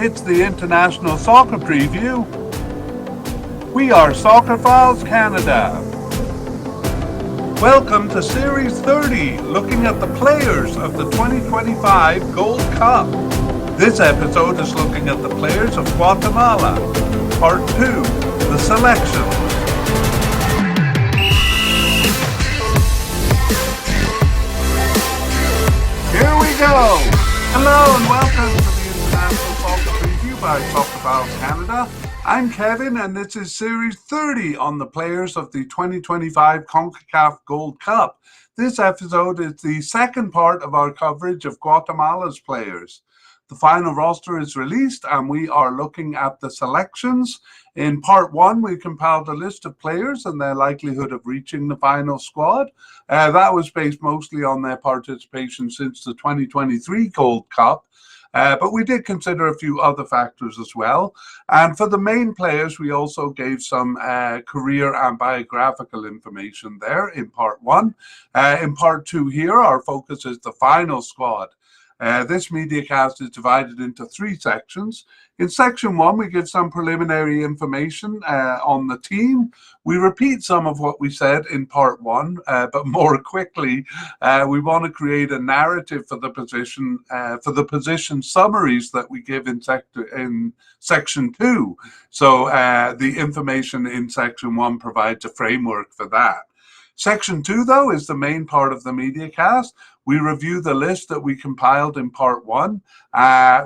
It's the International Soccer Preview. We are Soccerphiles Canada. Welcome to Series 30, looking at the players of the 2025 Gold Cup. This episode is looking at the players of Guatemala. Part 2, the selections. Here we go. Hello and welcome to the International Soccer Preview by Soccerphiles Canada. I'm Kevin and this is Series 30 on the players of the 2025 CONCACAF Gold Cup. This episode is the second part of our coverage of Guatemala's players. The final roster is released and we are looking at the selections. In part 1, we compiled a list of players and their likelihood of reaching the final squad. That was based mostly on their participation since the 2023 Gold Cup. But we did consider a few other factors as well. And for the main players, we also gave some career and biographical information there in part 1. In part 2 here, our focus is the final squad. This mediacast is divided into 3 sections. In section 1, we give some preliminary information on the team. We repeat some of what we said in part 1, but more quickly. We want to create a narrative for the position summaries that we give in section 2. So the information in section 1 provides a framework for that. Section 2, though, is the main part of the mediacast. We review the list that we compiled in part 1.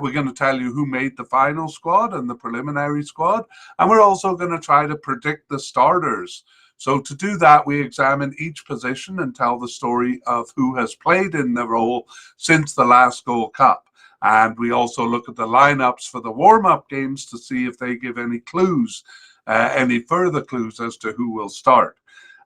We're going to tell you who made the final squad and the preliminary squad. And we're also going to try to predict the starters. So to do that, we examine each position and tell the story of who has played in the role since the last Gold Cup. And we also look at the lineups for the warm-up games to see if they give any clues, any further clues as to who will start.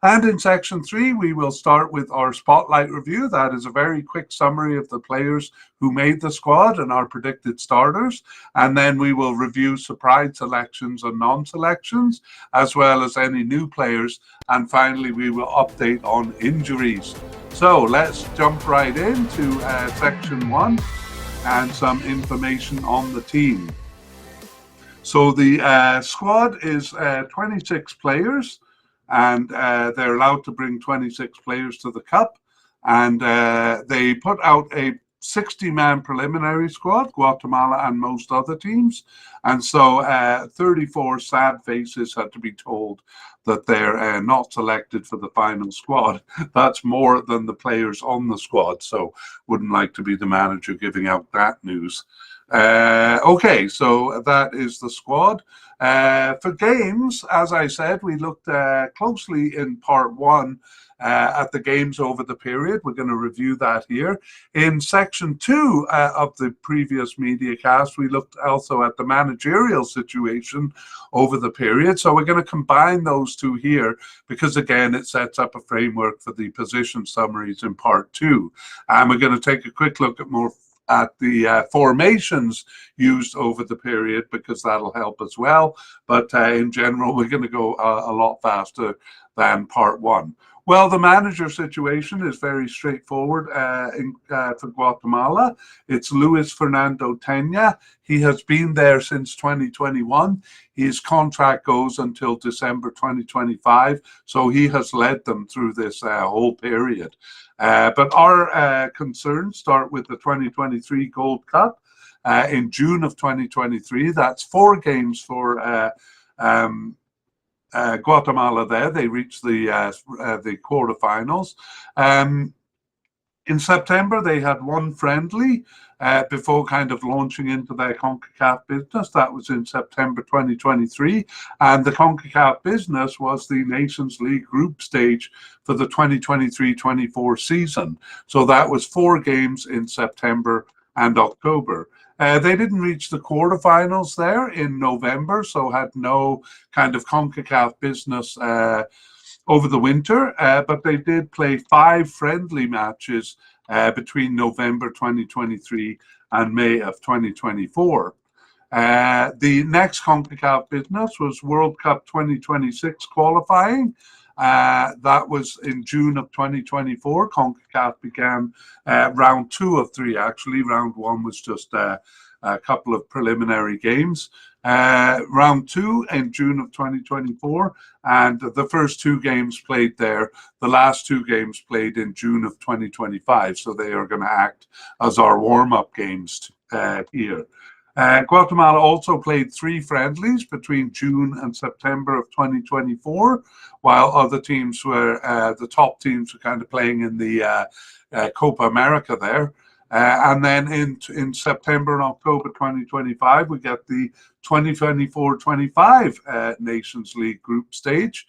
And in section 3, we will start with our spotlight review. That is a very quick summary of the players who made the squad and our predicted starters. And then we will review surprise selections and non-selections, as well as any new players. And finally, we will update on injuries. So let's jump right into section 1 and some information on the team. So the squad is 26 players. And they're allowed to bring 26 players to the Cup. And they put out a 60-man preliminary squad, Guatemala and most other teams. And so 34 sad faces had to be told that they're not selected for the final squad. That's more than the players on the squad. So wouldn't like to be the manager giving out that news. Okay, so that is the squad. For games, as I said, we looked closely in part 1 at the games over the period. We're going to review that here. In section 2 of the previous mediacast, we looked also at the managerial situation over the period. So we're going to combine those two here because, again, it sets up a framework for the position summaries in part 2. And we're going to take a quick look at the formations used over the period because that'll help as well. But in general, we're going to go a lot faster than part 1. Well, the manager situation is very straightforward for Guatemala. It's Luis Fernando Tena. He has been there since 2021. His contract goes until December 2025, so he has led them through this whole period. But our concerns start with the 2023 Gold Cup in June of 2023. That's 4 games for Guatemala there. They reached the quarterfinals. In September, they had 1 friendly before kind of launching into their CONCACAF business. That was in September 2023. And the CONCACAF business was the Nations League group stage for the 2023-24 season. So that was 4 games in September and October. They didn't reach the quarterfinals there in November, so had no kind of CONCACAF business over the winter, but they did play 5 friendly matches between November 2023 and May of 2024. The next CONCACAF business was World Cup 2026 qualifying, That was in June of 2024. CONCACAF began round 2 of 3, actually. Round 1 was just a couple of preliminary games. Round 2 in June of 2024, and the first 2 games played there. The last 2 games played in June of 2025, so they are going to act as our warm-up games here. Guatemala also played 3 friendlies between June and September of 2024, while other teams were, the top teams were kind of playing in the Copa America there. And then in September and October 2025, we get the 2024-25 Nations League group stage.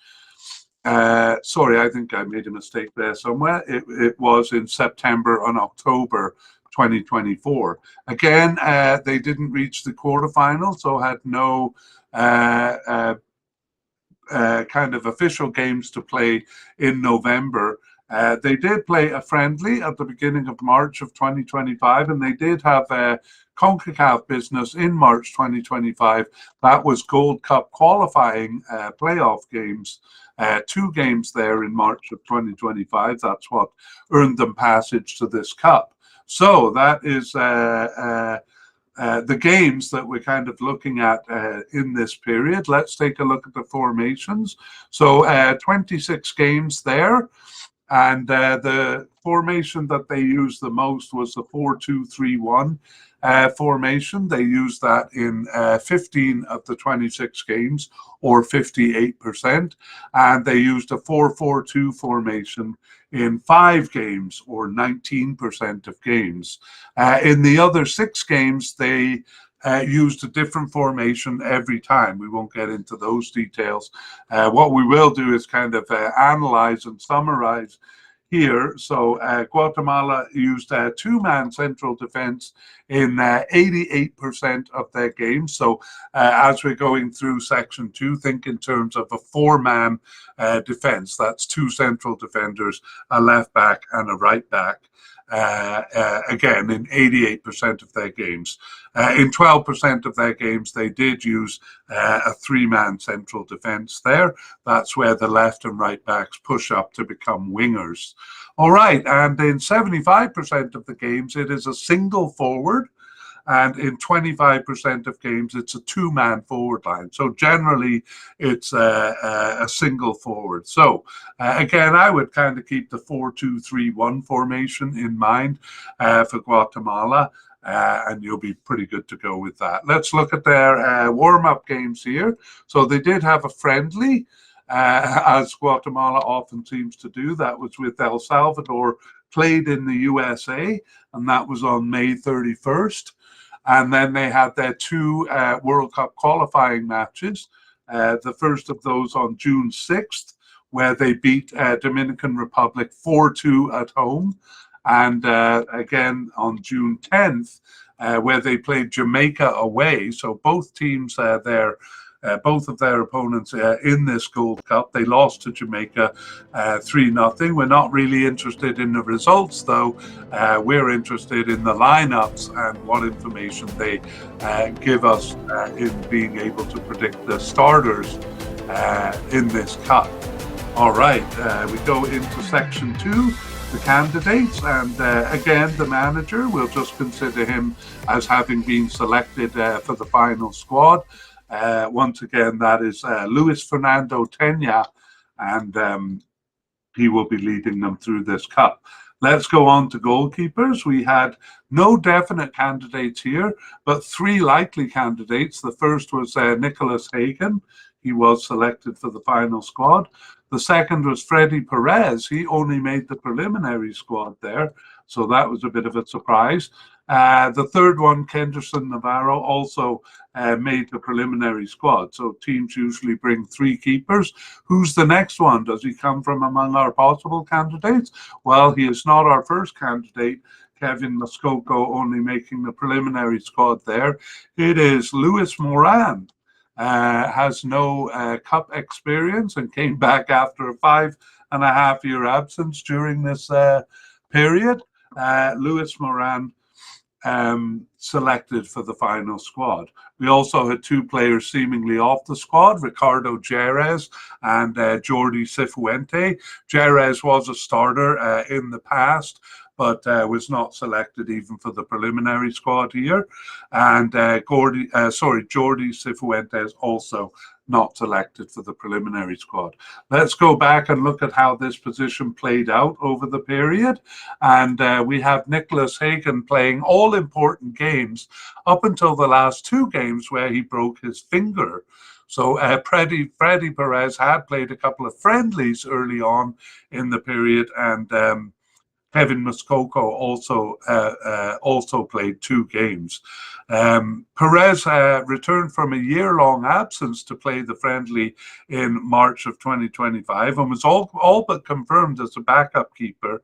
Sorry, I think I made a mistake there somewhere. It was in September and October 2024. Again, they didn't reach the quarterfinals, so had no kind of official games to play in November. They did play a friendly at the beginning of March of 2025, and they did have a CONCACAF business in March 2025. That was Gold Cup qualifying playoff games. 2 games there in March of 2025. That's what earned them passage to this cup. So that is the games that we're kind of looking at in this period. Let's take a look at the formations. So 26 games there. And the formation that they used the most was the 4-2-3-1 formation. They used that in 15 of the 26 games, or 58%. And they used a 4-4-2 formation in 5 games, or 19% of games. In the other 6 games, they used a different formation every time. We won't get into those details. What we will do is kind of analyze and summarize here. So Guatemala used a 2-man central defense in 88% of their games. So as we're going through section 2, think in terms of a 4-man defense. That's 2 central defenders, a left back and a right back. Again, in 88% of their games. In 12% of their games, they did use a 3-man central defense there. That's where the left and right backs push up to become wingers. All right, and in 75% of the games, it is a single forward. And in 25% of games, it's a 2-man forward line. So generally, it's a single forward. So again, I would kind of keep the 4-2-3-1 formation in mind for Guatemala, and you'll be pretty good to go with that. Let's look at their warm-up games here. So they did have a friendly, as Guatemala often seems to do. That was with El Salvador, played in the USA, and that was on May 31st. And then they had their 2 World Cup qualifying matches. The first of those on June 6th, where they beat Dominican Republic 4-2 at home. And again on June 10th, where they played Jamaica away. So both teams there, both of their opponents in this Gold Cup, they lost to Jamaica 3-0. We're not really interested in the results, though. We're interested in the lineups and what information they give us in being able to predict the starters in this cup. All right, we go into section 2, the candidates, and again, the manager, we'll just consider him as having been selected for the final squad. Once again, that is Luis Fernando Tena, and he will be leading them through this cup. Let's go on to goalkeepers. We had no definite candidates here, but 3 likely candidates. The first was Nicholas Hagen. He was selected for the final squad. The second was Freddy Perez. He only made the preliminary squad there, so that was a bit of a surprise. The third one, Kenderson Navarro, also made the preliminary squad. So teams usually bring 3 keepers. Who's the next one? Does he come from among our possible candidates? Well, he is not our first candidate. Kevin Moscoco only making the preliminary squad there. It is Luis Moran. Has no cup experience and came back after a 5.5-year absence during this period. Luis Moran selected for the final squad. We also had two players seemingly off the squad, Ricardo Jerez and Jordi Cifuente. Jerez was a starter in the past, but was not selected even for the preliminary squad here. And Jordi Cifuentes also not selected for the preliminary squad. Let's go back and look at how this position played out over the period. And we have Nicholas Hagen playing all important games up until the last two games where he broke his finger. So Freddy Perez had played a couple of friendlies early on in the period, and Kevin Muskoka also played two games. Perez returned from a year-long absence to play the friendly in March of 2025 and was all but confirmed as a backup keeper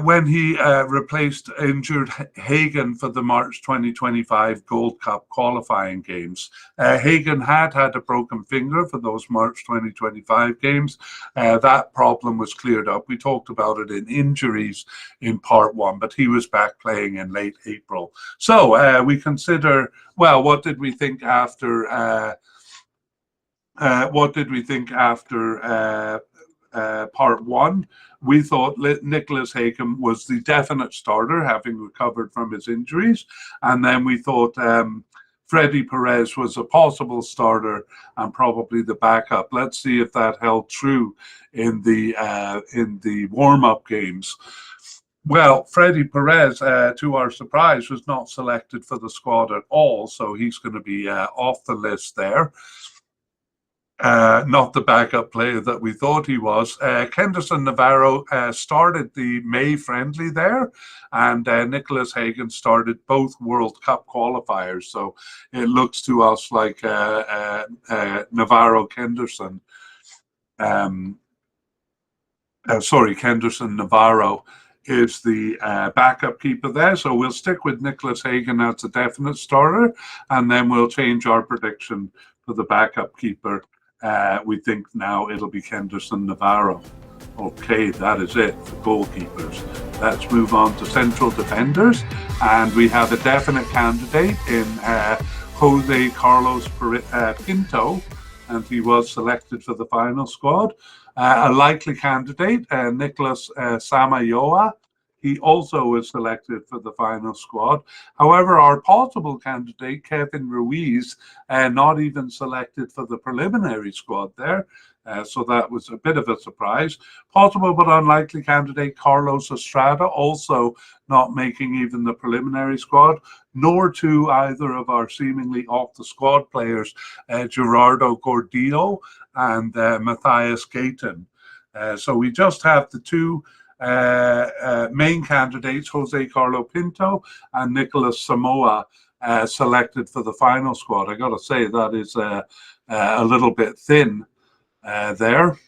when he replaced injured Hagen for the March 2025 Gold Cup qualifying games. Hagen had a broken finger for those March 2025 games. That problem was cleared up. We talked about it in injuries in part one, but he was back playing in late April. So we consider, well, what did we think after part one? We thought Nicholas Hagen was the definite starter, having recovered from his injuries. And then we thought Freddy Perez was a possible starter and probably the backup. Let's see if that held true in the warm-up games. Well, Freddy Perez, to our surprise, was not selected for the squad at all, so he's going to be off the list there. Not the backup player that we thought he was. Kenderson Navarro started the May friendly there, and Nicholas Hagen started both World Cup qualifiers. So it looks to us like Kenderson Navarro is the backup keeper there. So we'll stick with Nicholas Hagen as a definite starter, and then we'll change our prediction for the backup keeper. We think now it'll be Kenderson Navarro. Okay, that is it for goalkeepers. Let's move on to central defenders, and we have a definite candidate in Jose Carlos Pinto, and he was selected for the final squad. A likely candidate, Nicholas Samayoa. He also was selected for the final squad. However, our possible candidate, Kevin Ruiz, not even selected for the preliminary squad there. So that was a bit of a surprise. Possible but unlikely candidate, Carlos Estrada, also not making even the preliminary squad, nor to either of our seemingly off-the-squad players, Gerardo Gordillo and Matthias Gayton. So we just have the two main candidates, Jose Carlos Pinto and Nicholas Samoa, selected for the final squad. I got to say that is a little bit thin there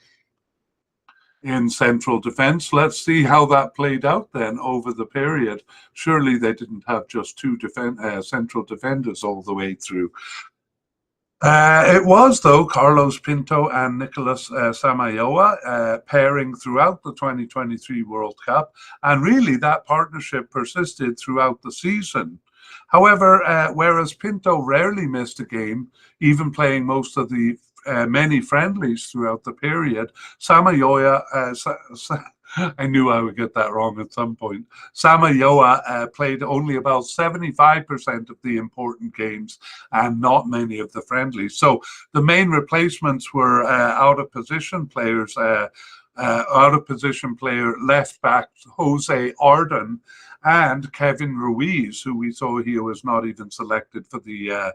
in central defense. Let's see how that played out then over the period. Surely they didn't have just two central defenders all the way through. It was, though, Carlos Pinto and Nicholas Samayoa pairing throughout the 2023 World Cup, and really that partnership persisted throughout the season. However, whereas Pinto rarely missed a game, even playing most of the many friendlies throughout the period, Samayoa, I knew I would get that wrong at some point. Samayoa played only about 75% of the important games and not many of the friendlies. So the main replacements were out of position players, player left back Jose Arden and Kevin Ruiz, who we saw here was not even selected for the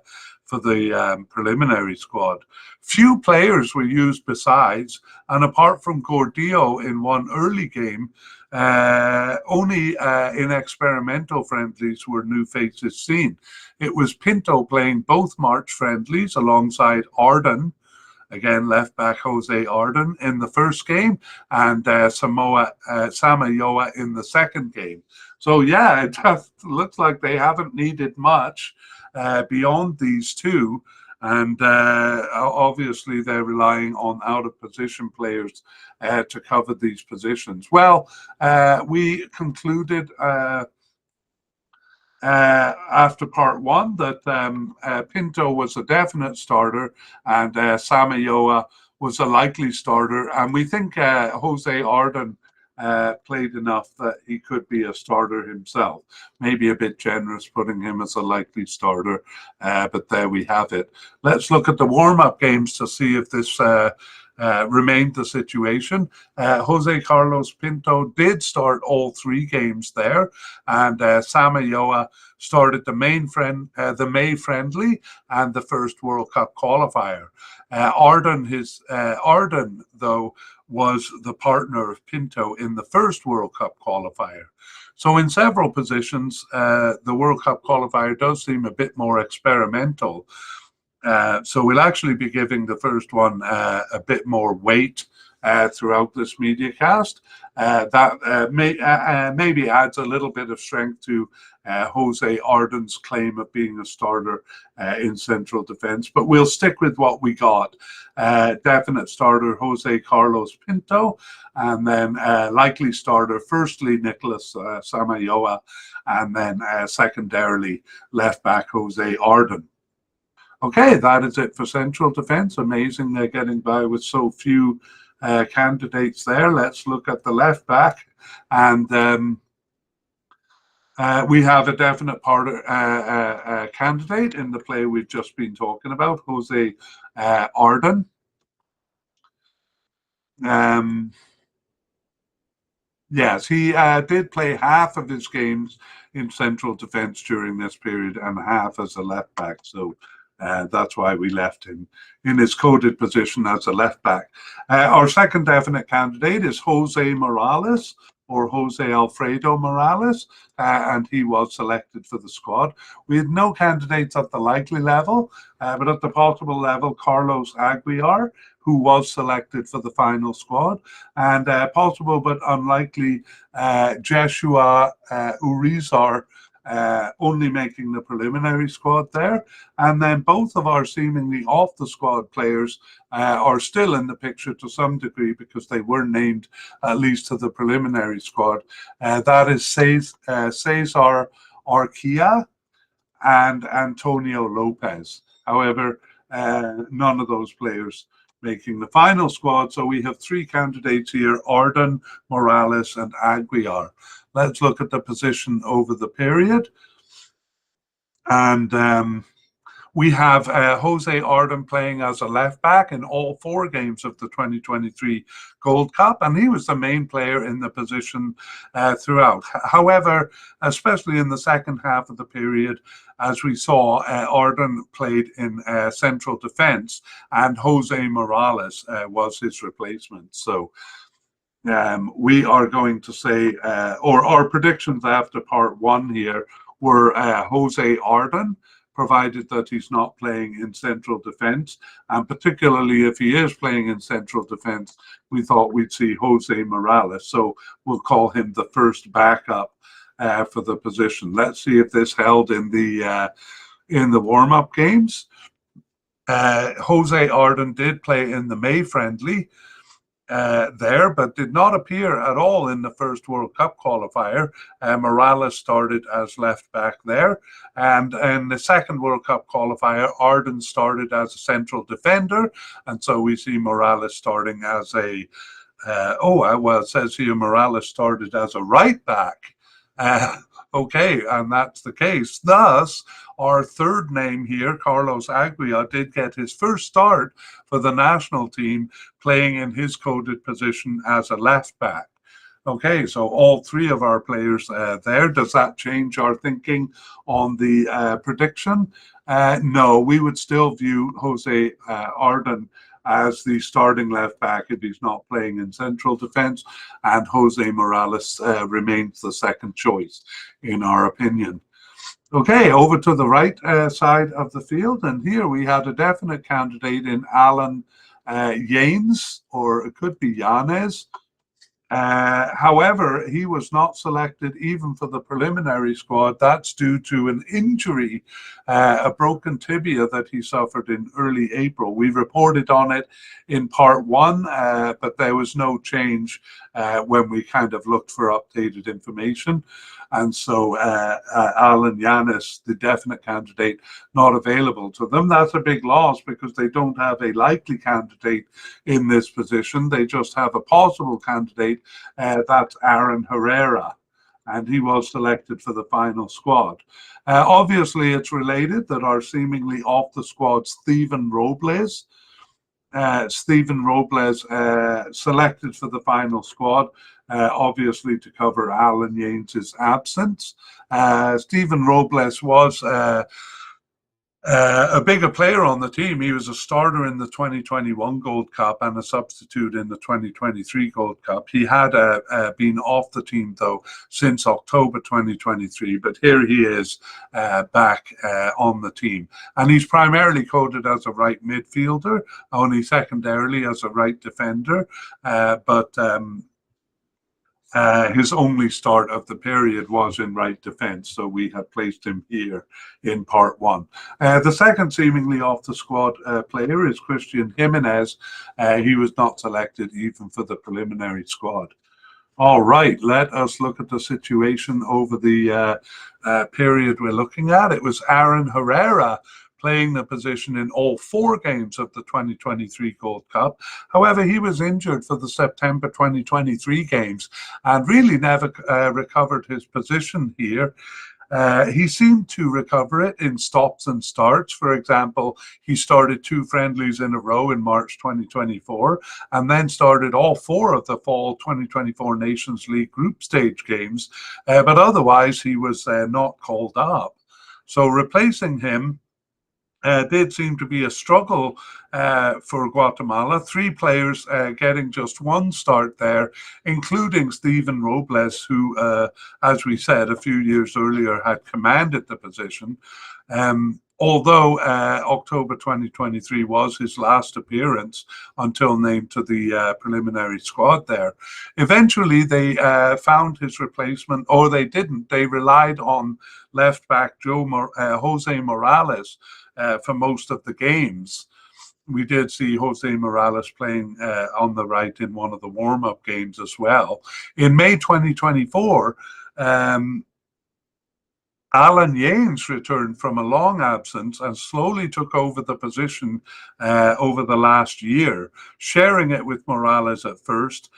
preliminary squad. Few players were used besides, and apart from Gordillo in one early game, only in experimental friendlies were new faces seen. It was Pinto playing both March friendlies alongside Arden, again left back Jose Arden, in the first game, and Samayoa in the second game. So yeah, it just looks like they haven't needed much beyond these two, and obviously they're relying on out-of-position players to cover these positions. Well, we concluded after part one that Pinto was a definite starter and Samayoa was a likely starter. And we think Jose Arden played enough that he could be a starter himself. Maybe a bit generous putting him as a likely starter, but there we have it. Let's look at the warm-up games to see if this remained the situation. Jose Carlos Pinto did start all 3 games there, and Samayoa started the May friendly and the first World Cup qualifier. Arden, though, was the partner of Pinto in the first World Cup qualifier. So in several positions, the World Cup qualifier does seem a bit more experimental. So we'll actually be giving the first one a bit more weight throughout this media cast. That maybe adds a little bit of strength to Jose Arden's claim of being a starter in central defense, but we'll stick with what we got. Definite starter Jose Carlos Pinto, and then likely starter firstly Nicolas Samayoa, and then secondarily left back Jose Arden. Okay, that is it for central defense. Amazing they're getting by with so few candidates there. Let's look at the left back, and we have a definite candidate in the play we've just been talking about, Jose Arden. Yes, he did play half of his games in central defense during this period and half as a left back. So that's why we left him in his coded position as a left back. Our second definite candidate is Jose Morales, or Jose Alfredo Morales, and he was selected for the squad. We had no candidates at the likely level, but at the possible level, Carlos Aguiar, who was selected for the final squad, and possible but unlikely Joshua Urizar, only making the preliminary squad there. And then both of our seemingly off the squad players are still in the picture to some degree because they were named at least to the preliminary squad. That is Cesar Arquia and Antonio Lopez. However, none of those players making the final squad. So we have 3 candidates here: Arden, Morales, and Aguiar. Let's look at the position over the period. And we have Jose Arden playing as a left back in all 4 games of the 2023 Gold Cup, and he was the main player in the position throughout. However, especially in the second half of the period, as we saw, Arden played in central defense, and Jose Morales was his replacement. So we are going to say, or our predictions after part 1 here were Jose Arden, provided that he's not playing in central defense. And particularly if he is playing in central defense, we thought we'd see Jose Morales. So we'll call him the first backup for the position. Let's see if this held in the warm-up games. Jose Arden did play in the May friendly there, but did not appear at all in the first World Cup qualifier. Morales started as left back there, and in the second World Cup qualifier, Arden started as a central defender, and so we see Morales starting as a it says here Morales started as a right back. Okay, and that's the case. Thus, our third name here, Carlos Aguiar, did get his first start for the national team, playing in his coded position as a left back. Okay, so all 3 of our players there. Does that change our thinking on the prediction? No, we would still view Jose Arden as the starting left back if he's not playing in central defense, and Jose Morales remains the second choice in our opinion. Okay, over to the right side of the field, and here we had a definite candidate in Alan Yanes, or it could be Yanez. However, he was not selected even for the preliminary squad. That's due to an injury, a broken tibia that he suffered in early April. We reported on it in part one, but there was no change when we kind of looked for updated information. And so Alan Yanis, the definite candidate, not available to them. That's a big loss because they don't have a likely candidate in this position. They just have a possible candidate. That's Aaron Herrera, and he was selected for the final squad. Obviously, it's related that our seemingly off the squad Stephen Robles selected for the final squad, obviously to cover Alan Yanes' absence. Stephen Robles was a bigger player on the team. He was a starter in the 2021 Gold Cup and a substitute in the 2023 Gold Cup. He had been off the team, though, since October 2023, but here he is back on the team. And he's primarily coded as a right midfielder, only secondarily as a right defender, but his only start of the period was in right defence, so we had placed him here in part one. The second seemingly off the squad player is Christian Jimenez. He was not selected even for the preliminary squad. All right, let us look at the situation over the period we're looking at. It was Aaron Herrera playing the position in all 4 games of the 2023 Gold Cup. However, he was injured for the September 2023 games and really never recovered his position here. He seemed to recover it in stops and starts. For example, he started 2 friendlies in a row in March 2024 and then started all 4 of the fall 2024 Nations League group stage games, but otherwise he was not called up. So replacing him did seem to be a struggle for Guatemala. 3 players getting just 1 start there, including Stephen Robles, who, as we said a few years earlier, had commanded the position. Although October 2023 was his last appearance until named to the preliminary squad there. Eventually, they found his replacement, or they didn't. They relied on left back Jose Morales for most of the games. We did see Jose Morales playing on the right in one of the warm-up games as well. In May 2024, Alan Yanes returned from a long absence and slowly took over the position over the last year, sharing it with Morales at first.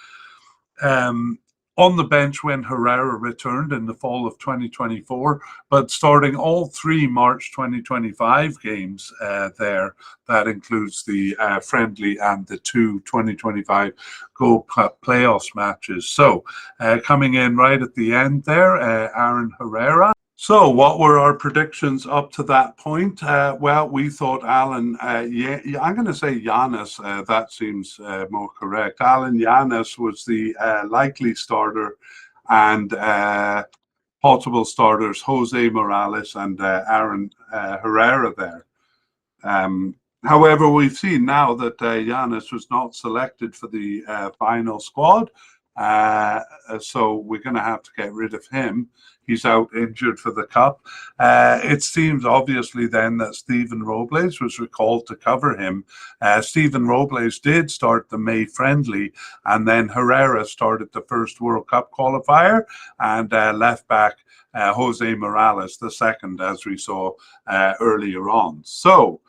On the bench when Herrera returned in the fall of 2024, but starting all 3 March 2025 games there. That includes the friendly and the 2 2025 Gold Cup playoffs matches. So coming in right at the end there, Aaron Herrera. So what were our predictions up to that point? Well, we thought Alan, I'm going to say Yanis, that seems more correct. Alan Yanis was the likely starter, and possible starters, Jose Morales and Aaron Herrera there. However, we've seen now that Yanis was not selected for the final squad, so we're going to have to get rid of him. He's out injured for the Cup. It seems obviously then that Stephen Robles was recalled to cover him. Stephen Robles did start the May friendly, and then Herrera started the first World Cup qualifier, and left back Jose Morales the second, as we saw earlier on. So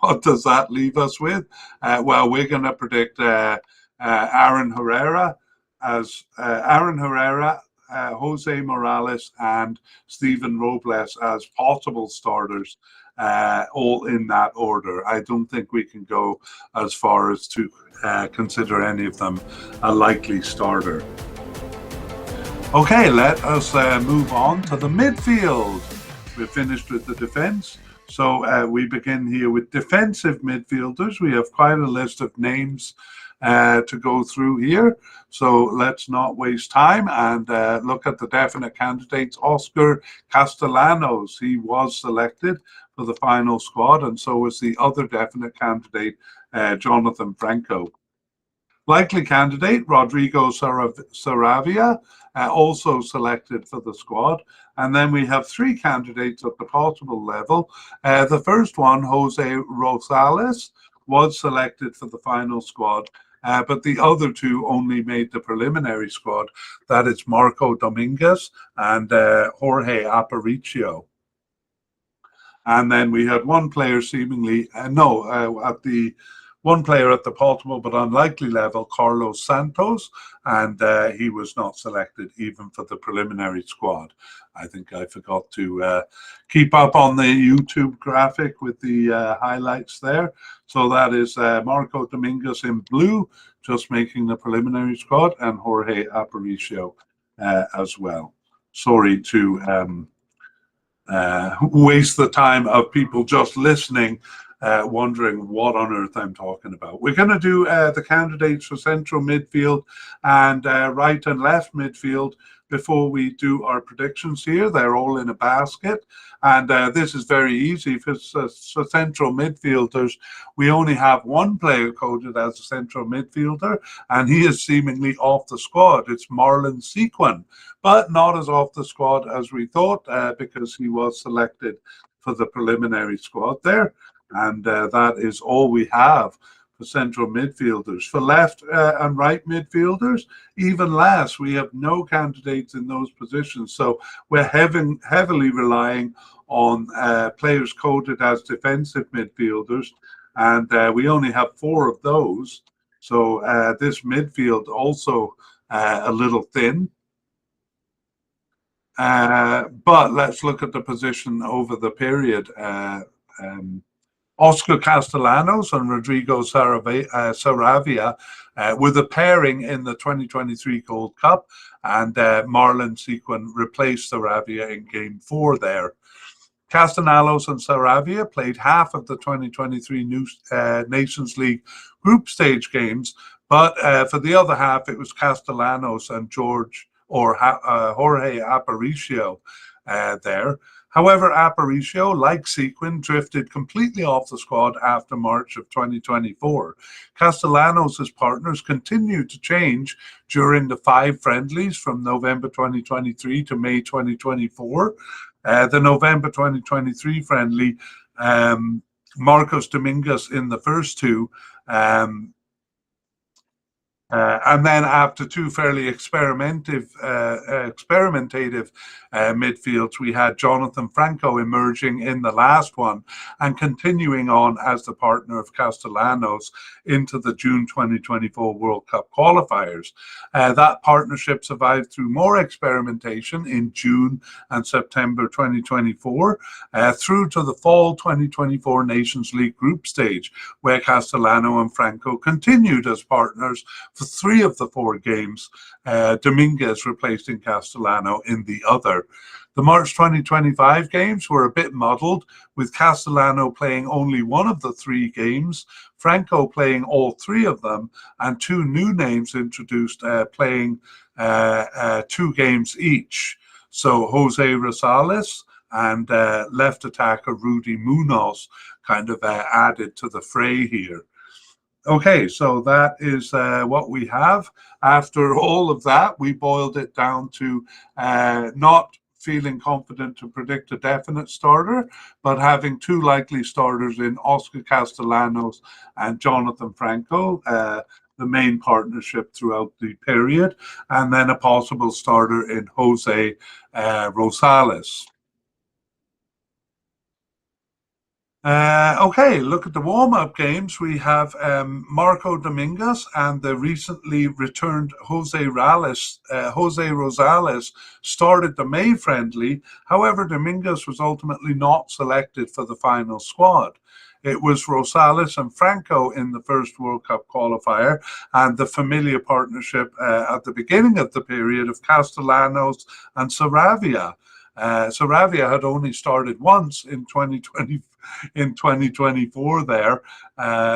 what does that leave us with? Well, we're going to predict Aaron Herrera, Jose Morales and Stephen Robles as possible starters, all in that order. I don't think we can go as far as to consider any of them a likely starter. Okay, let us move on to the midfield. We're finished with the defence. So we begin here with defensive midfielders. We have quite a list of names to go through here. So let's not waste time and look at the definite candidates. Oscar Castellanos, he was selected for the final squad, and so was the other definite candidate, Jonathan Franco. Likely candidate, Rodrigo Saravia, also selected for the squad. And then we have three candidates at the possible level. The first one, Jose Rosales, was selected for the final squad, but the other two only made the preliminary squad. That is Marco Dominguez and Jorge Aparicio. And then we had one player seemingly, at the one player at the possible but unlikely level, Carlos Santos, and he was not selected even for the preliminary squad. I think I forgot to keep up on the YouTube graphic with the highlights there. So that is Marco Dominguez in blue, just making the preliminary squad, and Jorge Aparicio as well. Sorry to waste the time of people just listening, wondering what on earth I'm talking about. We're going to do the candidates for central midfield and right and left midfield before we do our predictions here. They're all in a basket. And this is very easy for central midfielders. We only have one player coded as a central midfielder, and he is seemingly off the squad. It's Marlon Sequin, but not as off the squad as we thought, because he was selected for the preliminary squad there. And that is all we have for central midfielders. For left and right midfielders, even less. We have no candidates in those positions. So we're heavily relying on players coded as defensive midfielders. And we only have 4 of those. So this midfield also a little thin. But let's look at the position over the period. Oscar Castellanos and Rodrigo Saravia were the pairing in the 2023 Gold Cup, and Marlon Sequin replaced Saravia in Game 4 there. Castellanos and Saravia played half of the 2023 Nations League group stage games, but for the other half, it was Castellanos and Jorge Aparicio there. However, Aparicio, like Sequin, drifted completely off the squad after March of 2024. Castellanos' partners continued to change during the 5 friendlies from November 2023 to May 2024. The November 2023 friendly, Marcos Dominguez in the first 2, and then after 2 fairly experimentative midfields, we had Jonathan Franco emerging in the last one and continuing on as the partner of Castellanos into the June 2024 World Cup qualifiers. That partnership survived through more experimentation in June and September 2024 through to the fall 2024 Nations League group stage, where Castellano and Franco continued as partners for 3 of the 4 games, Dominguez replacing Castellano in the other. The March 2025 games were a bit muddled, with Castellano playing only 1 of the 3 games, Franco playing all 3 of them, and 2 new names introduced playing 2 games each. So Jose Rosales and left attacker Rudy Munoz kind of added to the fray here. Okay, so that is what we have. After all of that, we boiled it down to not feeling confident to predict a definite starter, but having 2 likely starters in Oscar Castellanos and Jonathan Franco, the main partnership throughout the period, and then a possible starter in Jose Rosales. Okay, look at the warm-up games. We have Marco Dominguez and the recently returned Jose Rosales started the May friendly. However, Dominguez was ultimately not selected for the final squad. It was Rosales and Franco in the first World Cup qualifier, and the familiar partnership at the beginning of the period of Castellanos and Saravia. Saravia had only started once in 2024 there,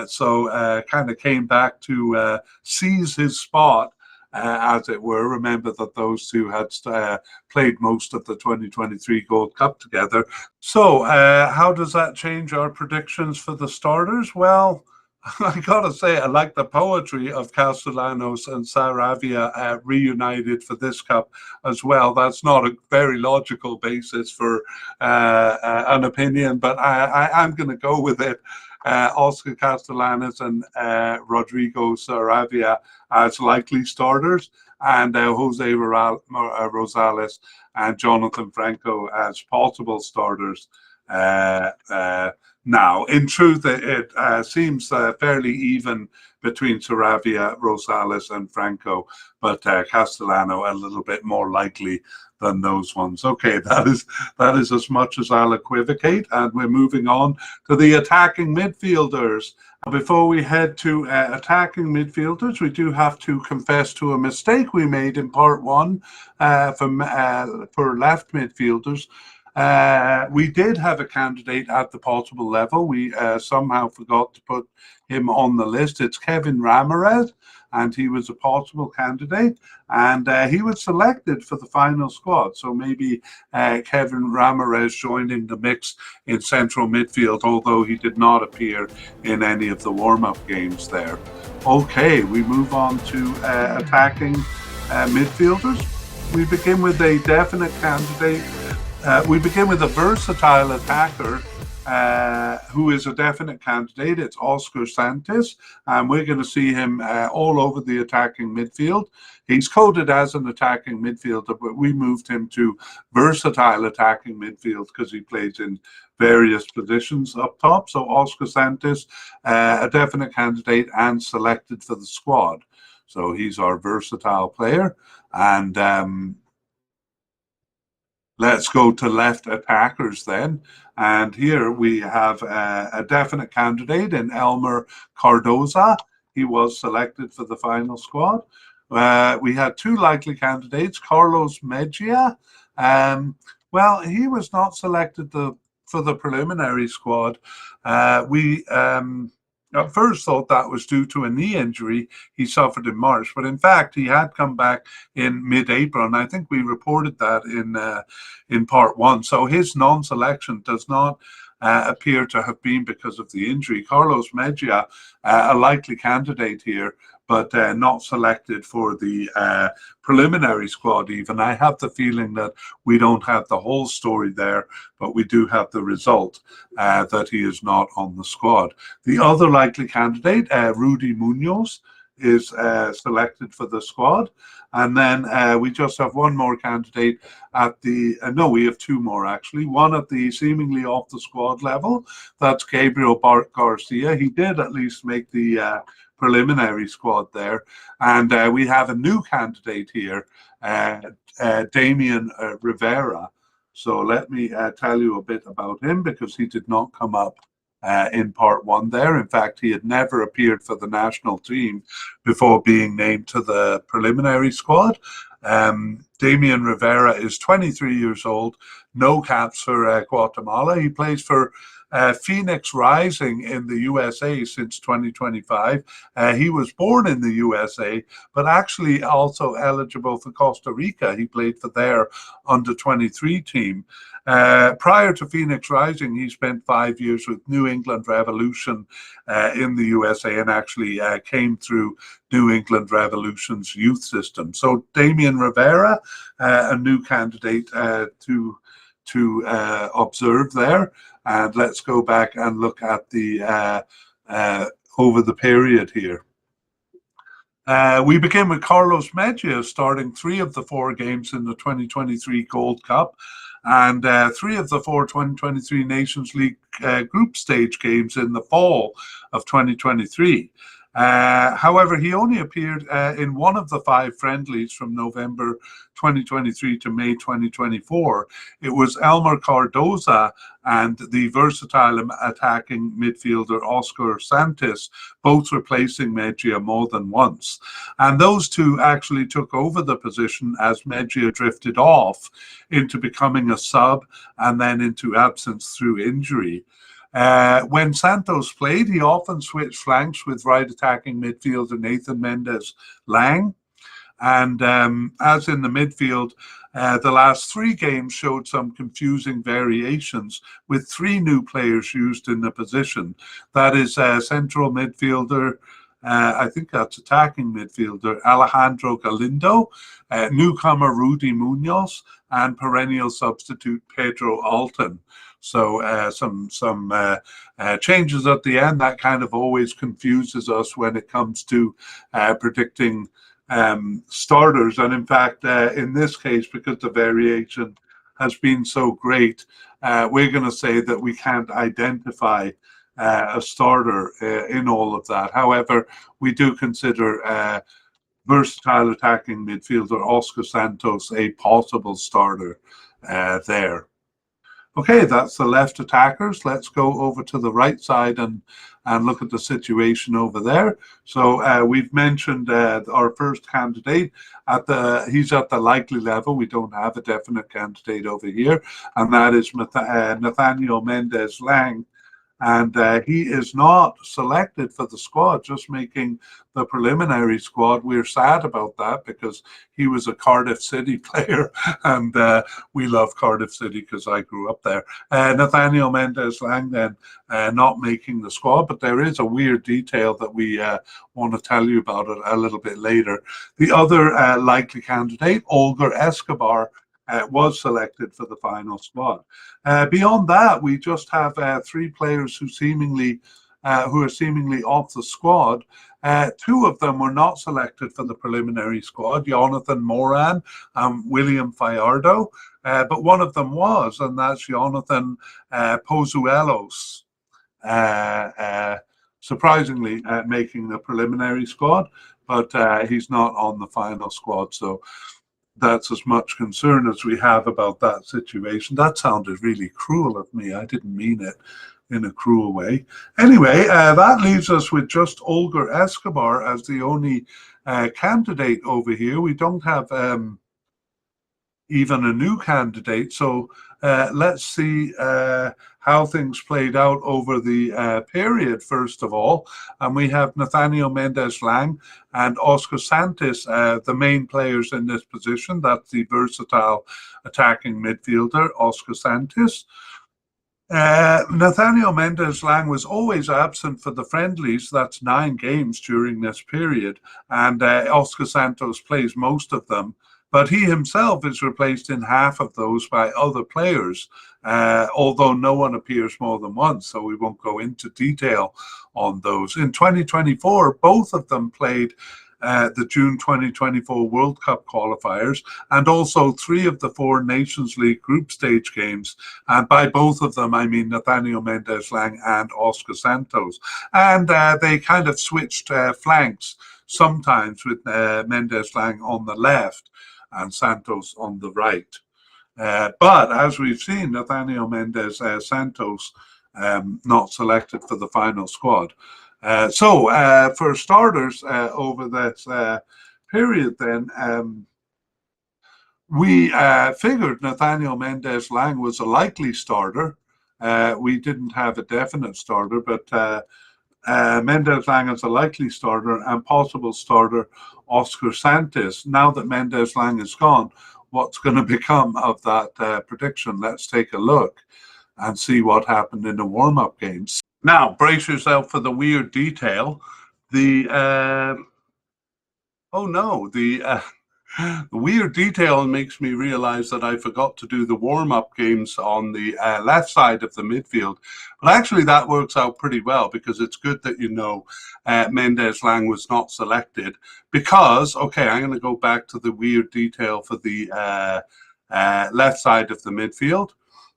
so kind of came back to seize his spot, as it were. Remember that those 2 had played most of the 2023 Gold Cup together. So how does that change our predictions for the starters? Well, I gotta say, I like the poetry of Castellanos and Saravia reunited for this cup as well. That's not a very logical basis for an opinion, but I'm going to go with it. Oscar Castellanos and Rodrigo Saravia as likely starters, and Jose Rosales and Jonathan Franco as possible starters. Now, in truth, it seems fairly even between Saravia, Rosales, and Franco, but Castellano a little bit more likely than those ones. Okay, that is as much as I'll equivocate, and we're moving on to the attacking midfielders. Before we head to attacking midfielders, we do have to confess to a mistake we made in part one for left midfielders. We did have a candidate at the possible level. We somehow forgot to put him on the list. It's Kevin Ramirez, and he was a possible candidate, and he was selected for the final squad. So maybe Kevin Ramirez joining the mix in central midfield, although he did not appear in any of the warm-up games there. Okay, we move on to attacking midfielders. We begin with a definite candidate. We begin with a versatile attacker who is a definite candidate. It's Oscar Santos, and we're going to see him all over the attacking midfield. He's coded as an attacking midfielder, but we moved him to versatile attacking midfield because he plays in various positions up top. So Oscar Santos, a definite candidate and selected for the squad. So he's our versatile player. And let's go to left attackers then. And here we have a definite candidate in Elmer Cardoza. He was selected for the final squad. We had two likely candidates, Carlos Mejia. Well, he was not selected for the preliminary squad. We at first thought that was due to a knee injury he suffered in March, but in fact he had come back in mid-April, and I think we reported that in part one. So his non-selection does not appear to have been because of the injury. Carlos Mejia, a likely candidate here, but not selected for the preliminary squad even. I have the feeling that we don't have the whole story there, but we do have the result that he is not on the squad. The other likely candidate, Rudy Munoz, is selected for the squad. And then we just have one more candidate at the, no, we have two more actually. One at the seemingly off the squad level, that's Gabriel Garcia. He did at least make the preliminary squad there. And we have a new candidate here, Damian Rivera. So let me tell you a bit about him, because he did not come up in part one there. In fact, he had never appeared for the national team before being named to the preliminary squad. Damian Rivera is 23 years old, no caps for Guatemala. He plays for Phoenix Rising in the USA since 2025. He was born in the USA, but actually also eligible for Costa Rica. He played for their under-23 team. Prior to Phoenix Rising, he spent 5 years with New England Revolution in the USA, and actually came through New England Revolution's youth system. So Damian Rivera, a new candidate to observe there. And let's go back and look at the over the period here. We begin with Carlos Mejia starting 3 of the 4 games in the 2023 Gold Cup, and 3 of the 4 2023 Nations League group stage games in the fall of 2023. However, he only appeared in 1 of the 5 friendlies from November 2023 to May 2024. It was Elmer Cardoza and the versatile attacking midfielder Oscar Santos, both replacing Mejia more than once. And those two actually took over the position as Mejia drifted off into becoming a sub and then into absence through injury. When Santos played, he often switched flanks with right attacking midfielder Nathan Mendez Lang. And as in the midfield, the last 3 games showed some confusing variations with 3 new players used in the position. That is central midfielder, I think that's attacking midfielder, Alejandro Galindo, newcomer Rudy Munoz, and perennial substitute Pedro Alton. So some changes at the end. That kind of always confuses us when it comes to predicting starters. And in fact, in this case, because the variation has been so great, we're going to say that we can't identify a starter in all of that. However, we do consider versatile attacking midfielder Oscar Santos a possible starter there. Okay, that's the left attackers. Let's go over to the right side and look at the situation over there. So we've mentioned our first candidate. He's at the likely level. We don't have a definite candidate over here, and that is Nathaniel Mendez Lang. And he is not selected for the squad, just making the preliminary squad. We're sad about that because he was a Cardiff City player, and we love Cardiff City because I grew up there. Nathaniel Mendez Lang then not making the squad, but there is a weird detail that we want to tell you about it a little bit later. The other likely candidate, Olger Escobar, was selected for the final squad. Beyond that, we just have 3 players who are seemingly off the squad. 2 of them were not selected for the preliminary squad, Jonathan Moran and William Fajardo, but one of them was, and that's Jonathan Pozuelos, surprisingly making the preliminary squad, but he's not on the final squad. So that's as much concern as we have about that situation. That sounded really cruel of me. I didn't mean it in a cruel way. Anyway, that leaves us with just Olger Escobar as the only candidate over here. We don't have even a new candidate. So let's see how things played out over the period, first of all. And we have Nathaniel Mendez Lang and Oscar Santos, the main players in this position. That's the versatile attacking midfielder, Oscar Santos. Nathaniel Mendez Lang was always absent for the friendlies. That's 9 games during this period. And Oscar Santos plays most of them. But he himself is replaced in half of those by other players, although no one appears more than once, so we won't go into detail on those. In 2024, both of them played the June 2024 World Cup qualifiers, and also 3 of the 4 Nations League group stage games. And by both of them, I mean Nathaniel Mendez Lang and Oscar Santos. And they kind of switched flanks sometimes with Mendez Lang on the left and Santos on the right. But as we've seen, Nathaniel Mendez Santos not selected for the final squad. So for starters over this period then, we figured Nathaniel Mendez Lang was a likely starter. We didn't have a definite starter, but Mendez Lang is a likely starter, and possible starter Oscar Santos. Now that Mendez Lang is gone, what's going to become of that prediction? Let's take a look and see what happened in the warm-up games. Now, brace yourself for the weird detail. The weird detail makes me realize that I forgot to do the warm-up games on the left side of the midfield. But actually that works out pretty well, because it's good that you know Mendez Lang was not selected, because, okay, I'm going to go back to the weird detail for the left side of the midfield.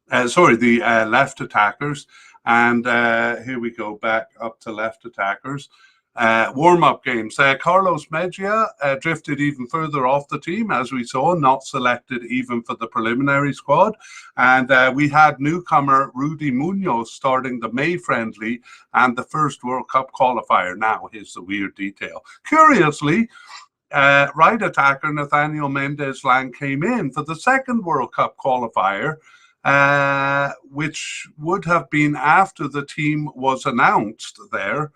The left attackers. And here we go, back up to left attackers. Warm-up games. Carlos Mejia drifted even further off the team, as we saw, not selected even for the preliminary squad. And we had newcomer Rudy Munoz starting the May friendly and the first World Cup qualifier. Now, here's the weird detail. Curiously, right attacker Nathaniel Mendez Lang came in for the second World Cup qualifier, which would have been after the team was announced there.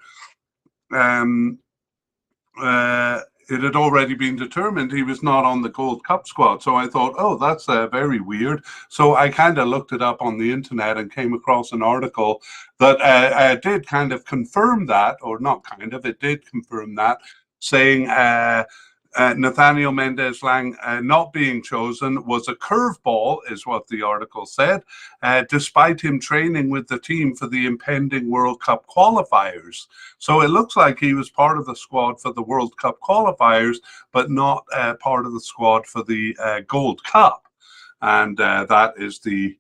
it had already been determined he was not on the Gold Cup squad. So I thought, oh, that's very weird. So I kind of looked it up on the internet and came across an article that did kind of confirm that, or not kind of, it did confirm that, saying Nathaniel Mendez-Lang not being chosen was a curveball, is what the article said, despite him training with the team for the impending World Cup qualifiers. So it looks like he was part of the squad for the World Cup qualifiers, but not part of the squad for the Gold Cup. And that is the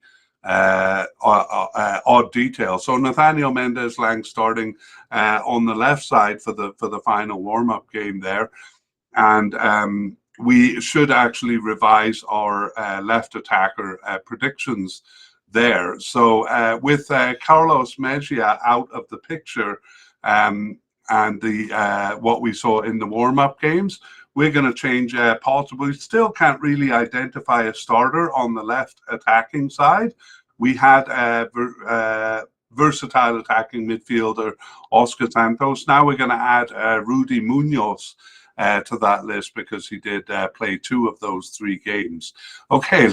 odd detail. So Nathaniel Mendez-Lang starting on the left side for the final warm-up game there. And we should actually revise our left attacker predictions there. So with Carlos Mejia out of the picture and the what we saw in the warm-up games, we're going to change possibly. We still can't really identify a starter on the left attacking side. We had versatile attacking midfielder Oscar Santos. Now we're going to add Rudy Munoz to that list because he did play 2 of those 3 games. Okay,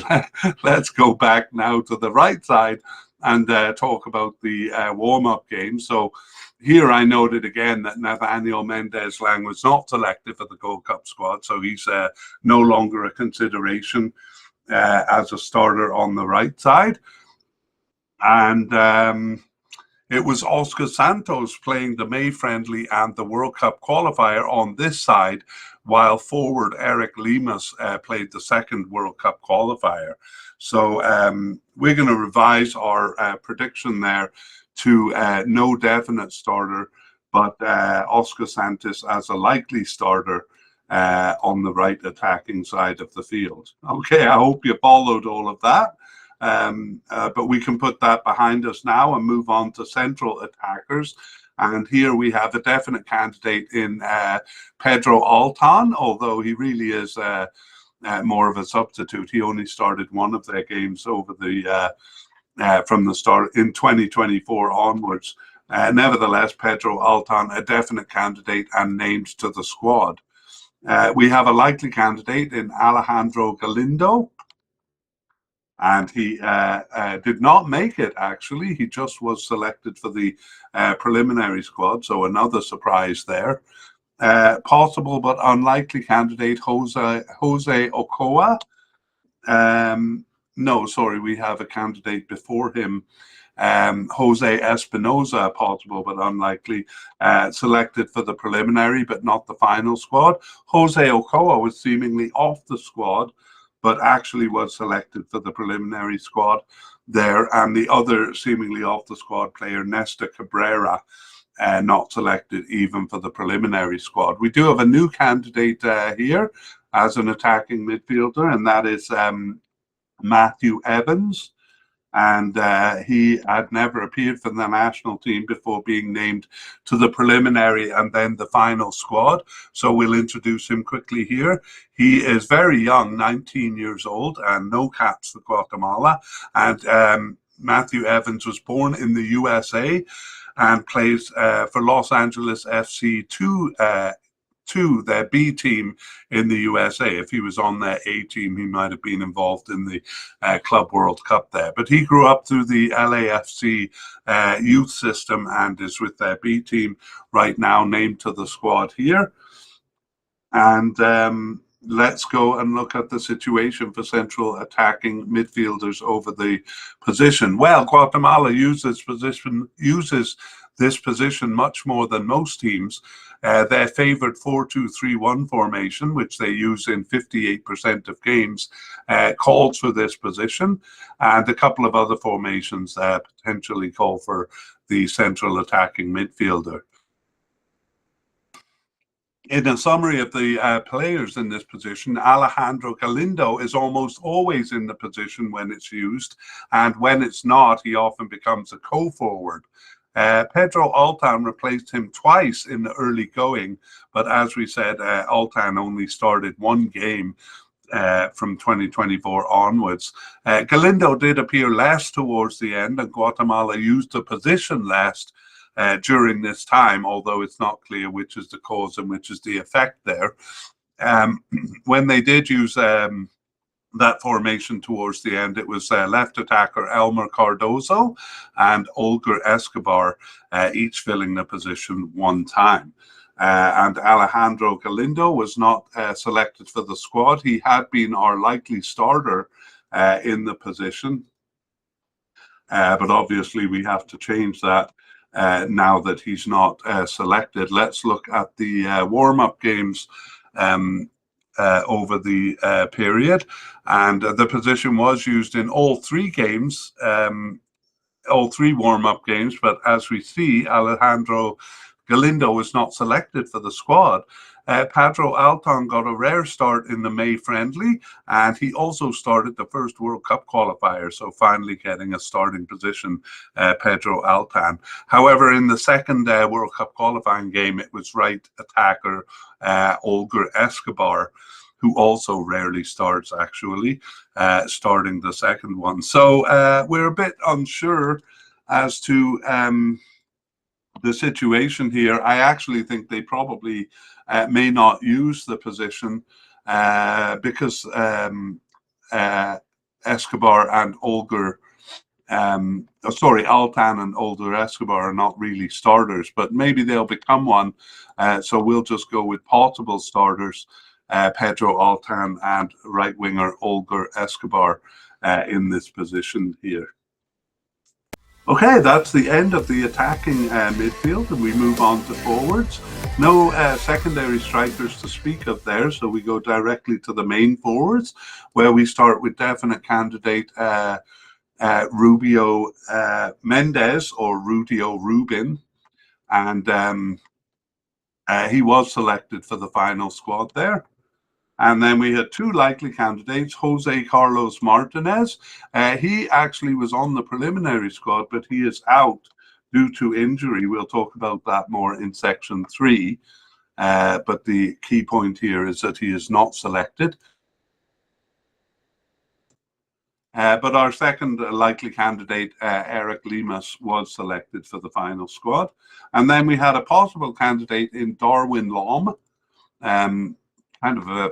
let's go back now to the right side and talk about the warm-up game. So here I noted again that Nathaniel Mendez-Lang was not selected for the Gold Cup squad, so he's no longer a consideration as a starter on the right side. And it was Oscar Santos playing the May friendly and the World Cup qualifier on this side, while forward Eric Lemus played the second World Cup qualifier. So we're going to revise our prediction there to no definite starter, but Oscar Santos as a likely starter on the right attacking side of the field. Okay, I hope you followed all of that. But we can put that behind us now and move on to central attackers. And here we have a definite candidate in Pedro Altan, although he really is more of a substitute. He only started 1 of their games over the from the start in 2024 onwards. Nevertheless, Pedro Altan, a definite candidate and named to the squad. We have a likely candidate in Alejandro Galindo. And he did not make it, actually. He just was selected for the preliminary squad, so another surprise there. Possible but unlikely candidate, Jose Ochoa. No, sorry, we have a candidate before him. Jose Espinoza, possible but unlikely, selected for the preliminary but not the final squad. Jose Ochoa was seemingly off the squad, but actually was selected for the preliminary squad there. And the other seemingly off the squad player, Nesta Cabrera, not selected even for the preliminary squad. We do have a new candidate here as an attacking midfielder, and that is Matthew Evans. And he had never appeared for the national team before being named to the preliminary and then the final squad. So we'll introduce him quickly here. He is very young, 19 years old, and no caps for Guatemala. And Matthew Evans was born in the USA and plays for Los Angeles FC 2, their B team in the USA. If he was on their A team, he might have been involved in the Club World Cup there. But he grew up through the LAFC youth system and is with their B team right now, named to the squad here. And let's go and look at the situation for central attacking midfielders over the position. Well, Guatemala uses this position much more than most teams. Their favored 4-2-3-1 formation, which they use in 58% of games, calls for this position, and a couple of other formations potentially call for the central attacking midfielder. In a summary of the players in this position, Alejandro Galindo is almost always in the position when it's used, and when it's not, he often becomes a co-forward. Pedro Altan replaced him twice in the early going, but as we said, Altan only started 1 game from 2024 onwards. Galindo did appear less towards the end, and Guatemala used the position less, during this time, although it's not clear which is the cause and which is the effect there. When they did use that formation towards the end, it was left attacker Elmer Cardozo and Olger Escobar, each filling the position one time. And Alejandro Galindo was not selected for the squad. He had been our likely starter in the position, but obviously we have to change that now that he's not selected. Let's look at the warm-up games over the period, and the position was used in all three games, all three warm-up games, but as we see, Alejandro Galindo was not selected for the squad. Pedro Alton got a rare start in the May friendly, and he also started the first World Cup qualifier, so finally getting a starting position, Pedro Alton. However, in the second World Cup qualifying game, it was right attacker Olger Escobar, who also rarely starts, actually, starting the second one. So we're a bit unsure as to the situation here. I actually think they probably may not use the position because Escobar and Olger, Altan and Olger Escobar are not really starters, but maybe they'll become one. So we'll just go with possible starters, Pedro Altan and right winger Olger Escobar in this position here. Okay, that's the end of the attacking midfield, and we move on to forwards. No secondary strikers to speak of there, so we go directly to the main forwards, where we start with definite candidate Rubio Mendez, or Rudio Rubin, and he was selected for the final squad there. And then we had two likely candidates, Jose Carlos Martinez. He actually was on the preliminary squad, but he is out due to injury. We'll talk about that more in section 3. But the key point here is that he is not selected. But our second likely candidate, Eric Lemus, was selected for the final squad. And then we had a possible candidate in Darwin Lom. Anyway,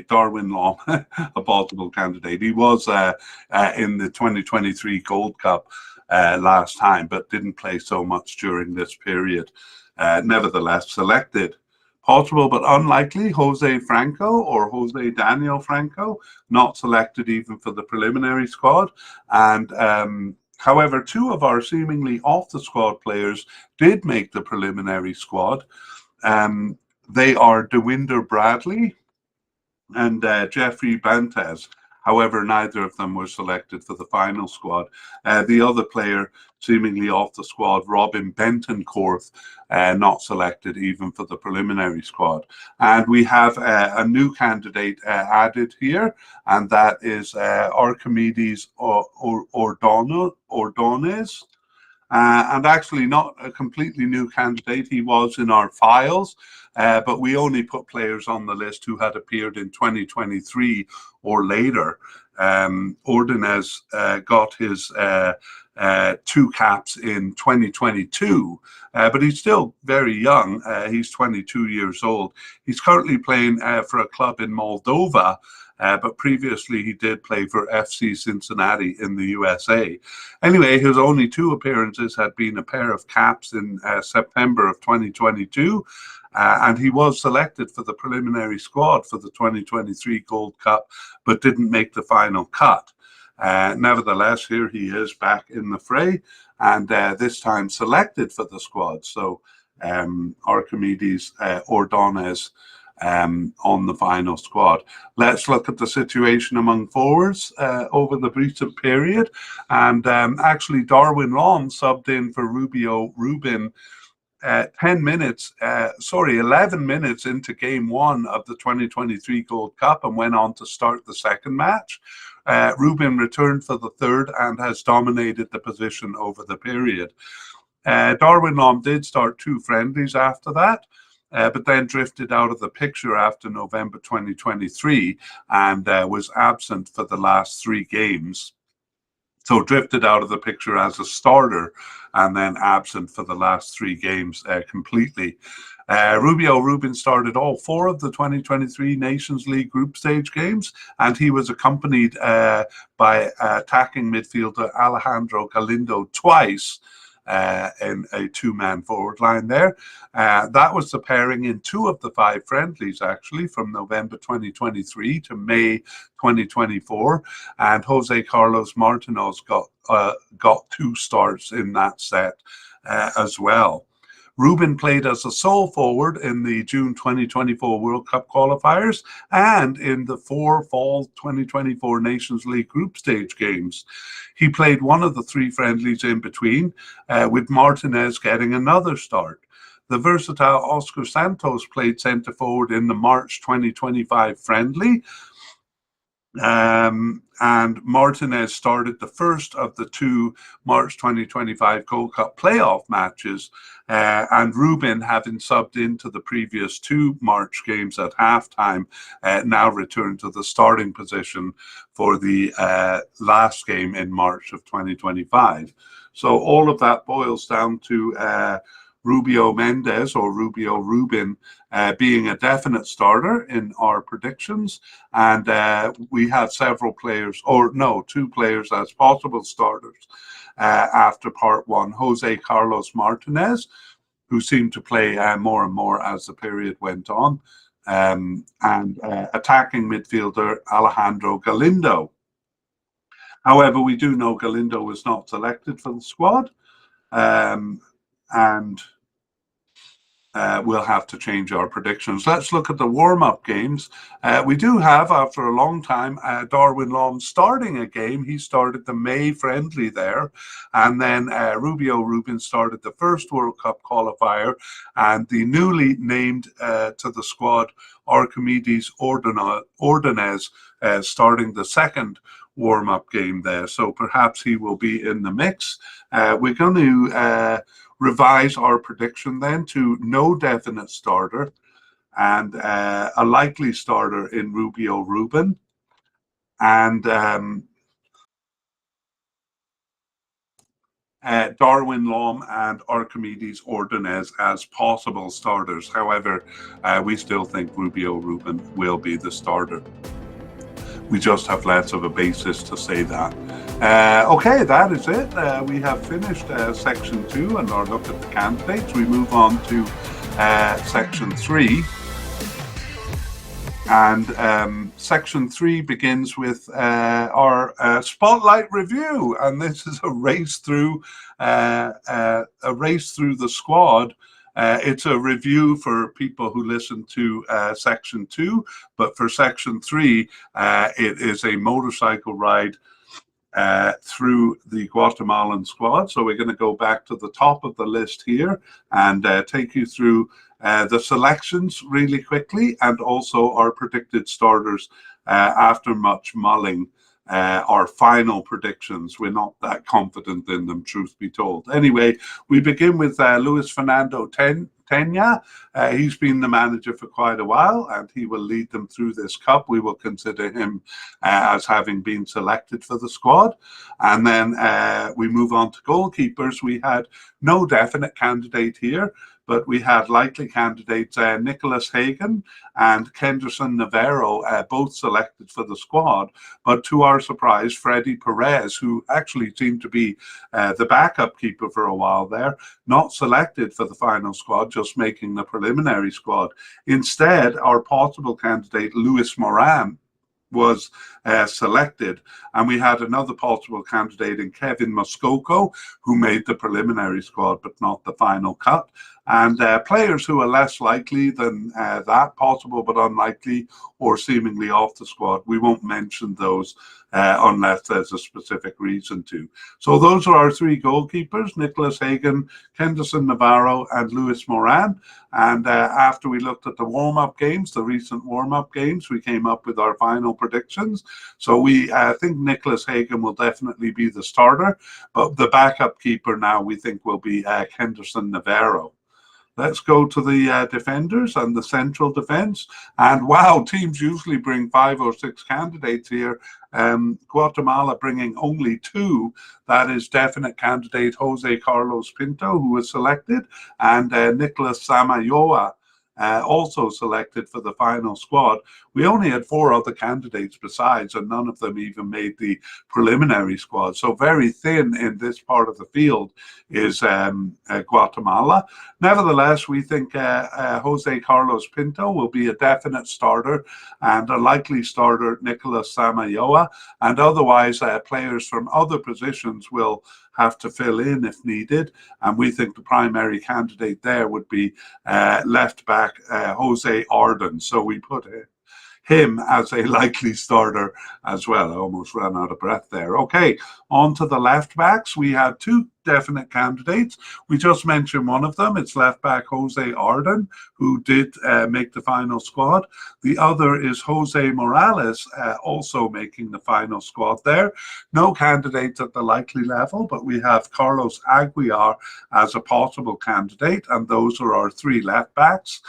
Darwin Lom, a possible candidate. He was in the 2023 Gold Cup last time, but didn't play so much during this period. Nevertheless, selected. Possible but unlikely, Jose Franco, or Jose Daniel Franco, not selected even for the preliminary squad. And however, two of our seemingly off the squad players did make the preliminary squad. They are Dewinder Bradley and Jeffrey Bantes. However, neither of them were selected for the final squad. The other player, seemingly off the squad, Robin Bentoncourt, not selected even for the preliminary squad. And we have a new candidate added here, and that is Archimedes Ordonez. And actually not a completely new candidate. He was in our files, but we only put players on the list who had appeared in 2023 or later. Ordonez got his 2 caps in 2022, but he's still very young. He's 22 years old. He's currently playing for a club in Moldova, but previously he did play for FC Cincinnati in the USA. Anyway, his only 2 appearances had been a pair of caps in September of 2022, and he was selected for the preliminary squad for the 2023 Gold Cup, but didn't make the final cut. Nevertheless, here he is back in the fray, and this time selected for the squad. So Archimedes Ordonez on the final squad. Let's look at the situation among forwards over the recent period. And actually, Darwin Lom subbed in for Rubio Rubin 11 minutes into game 1 of the 2023 Gold Cup, and went on to start the second match. Rubin returned for the third and has dominated the position over the period. Darwin Lom did start 2 friendlies after that, but then drifted out of the picture after November 2023 and was absent for the last 3 games. So drifted out of the picture as a starter and then absent for the last 3 games completely. Rubio Rubin started all 4 of the 2023 Nations League group stage games, and he was accompanied by attacking midfielder Alejandro Galindo twice in a 2-man forward line there. That was the pairing in 2 of the 5 friendlies, actually, from November 2023 to May 2024. And Jose Carlos Martinez got 2 starts in that set as well. Rubin played as a sole forward in the June 2024 World Cup qualifiers and in the 4 Fall 2024 Nations League group stage games. He played one of the 3 friendlies in between, with Martinez getting another start. The versatile Oscar Santos played centre forward in the March 2025 friendly. And Martinez started the first of the 2 March 2025 Gold Cup playoff matches, and Rubin, having subbed into the previous 2 March games at halftime, now returned to the starting position for the last game in March of 2025. So all of that boils down to Rubio Mendes or Rubio Rubin being a definite starter in our predictions, and we had several players, or no, 2 players as possible starters after part 1. Jose Carlos Martinez, who seemed to play more and more as the period went on, and attacking midfielder Alejandro Galindo. However, we do know Galindo was not selected for the squad, and we'll have to change our predictions. Let's look at the warm-up games. We do have, after a long time, Darwin Lom starting a game. He started the May friendly there, and then Rubio Rubin started the first World Cup qualifier, and the newly named to the squad Archimedes Ordonez starting the second warm-up game there. So perhaps he will be in the mix. We're going to revise our prediction then to no definite starter and a likely starter in Rubio Rubin, and Darwin Lom and Archimedes Ordonez as possible starters. However, we still think Rubio Rubin will be the starter. We just have less of a basis to say that. Okay, that is it. We have finished section 2 and our look at the candidates. We move on to section 3. And section 3 begins with our spotlight review, and this is a race through the squad. It's a review for people who listen to section 2, but for section 3, it is a motorcycle ride through the Guatemalan squad. So we're going to go back to the top of the list here and take you through the selections really quickly, and also our predicted starters after much mulling. Our final predictions. We're not that confident in them, truth be told. Anyway, we begin with Luis Fernando Tena. He's been the manager for quite a while, and he will lead them through this cup. We will consider him as having been selected for the squad. And then we move on to goalkeepers. We had no definite candidate here, but we had likely candidates Nicholas Hagen and Kenderson Navarro, both selected for the squad. But to our surprise, Freddy Perez, who actually seemed to be the backup keeper for a while there, not selected for the final squad, just making the preliminary squad. Instead, our possible candidate, Luis Moran, was selected, and we had another possible candidate in Kevin Moscoco, who made the preliminary squad but not the final cut. And players who are less likely than that, possible but unlikely, or seemingly off the squad, we won't mention those unless there's a specific reason to. So those are our 3 goalkeepers: Nicholas Hagen, Kenderson Navarro, and Luis Moran. And after we looked at the warm-up games, the recent warm-up games, we came up with our final predictions. So we think Nicholas Hagen will definitely be the starter, but the backup keeper now we think will be Kenderson Navarro. Let's go to the defenders and the central defense. And wow, teams usually bring 5 or 6 candidates here. Guatemala bringing only 2. That is definite candidate Jose Carlos Pinto, who was selected, and Nicolas Samayoa, also selected for the final squad. We only had 4 other candidates besides, and none of them even made the preliminary squad. So very thin in this part of the field is Guatemala. Nevertheless, we think Jose Carlos Pinto will be a definite starter, and a likely starter Nicolas Samayoa, and otherwise players from other positions will have to fill in if needed. And we think the primary candidate there would be left back Jose Arden. So we put him as a likely starter as well. I almost ran out of breath there. Okay, on to the left backs. We had 2 definite candidates. We just mentioned one of them. It's left back Jose Arden, who did make the final squad. The other is Jose Morales, also making the final squad there. No candidates at the likely level, but we have Carlos Aguiar as a possible candidate, and those are our 3 left backs.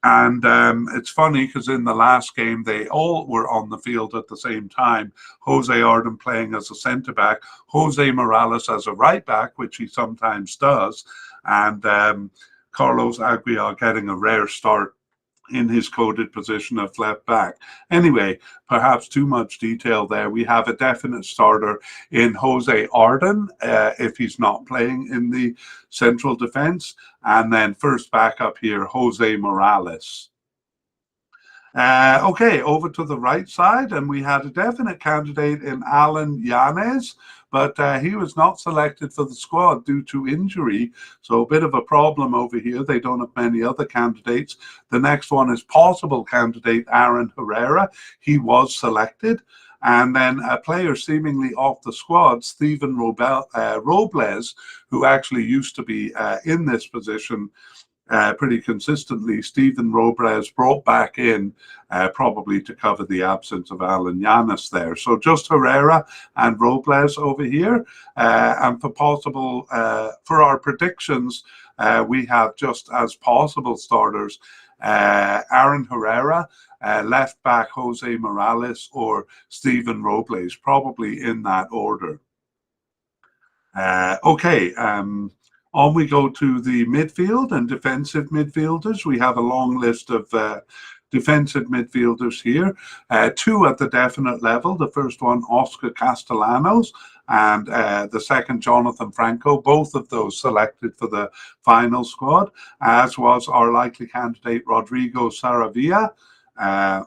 And it's funny because in the last game, they all were on the field at the same time. Jose Arden playing as a centre-back, Jose Morales as a right-back, which he sometimes does, and Carlos Aguiar getting a rare start in his coded position of left back. Anyway, perhaps too much detail there. We have a definite starter in Jose Arden if he's not playing in the central defense, and then first backup here, Jose Morales. Okay, over to the right side, and we had a definite candidate in Alan Yanez, but he was not selected for the squad due to injury. So a bit of a problem over here. They don't have many other candidates. The next one is possible candidate Aaron Herrera. He was selected. And then a player seemingly off the squad, Stephen Robles, who actually used to be in this position pretty consistently. Stephen Robles brought back in probably to cover the absence of Alan Yanez there. So just Herrera and Robles over here. And for possible, for our predictions, we have just as possible starters, Aaron Herrera, left back Jose Morales, or Stephen Robles, probably in that order. Okay. On we go to the midfield and defensive midfielders. We have a long list of defensive midfielders here. 2 at the definite level. The first one, Oscar Castellanos, and the second, Jonathan Franco. Both of those selected for the final squad, as was our likely candidate, Rodrigo Saravia,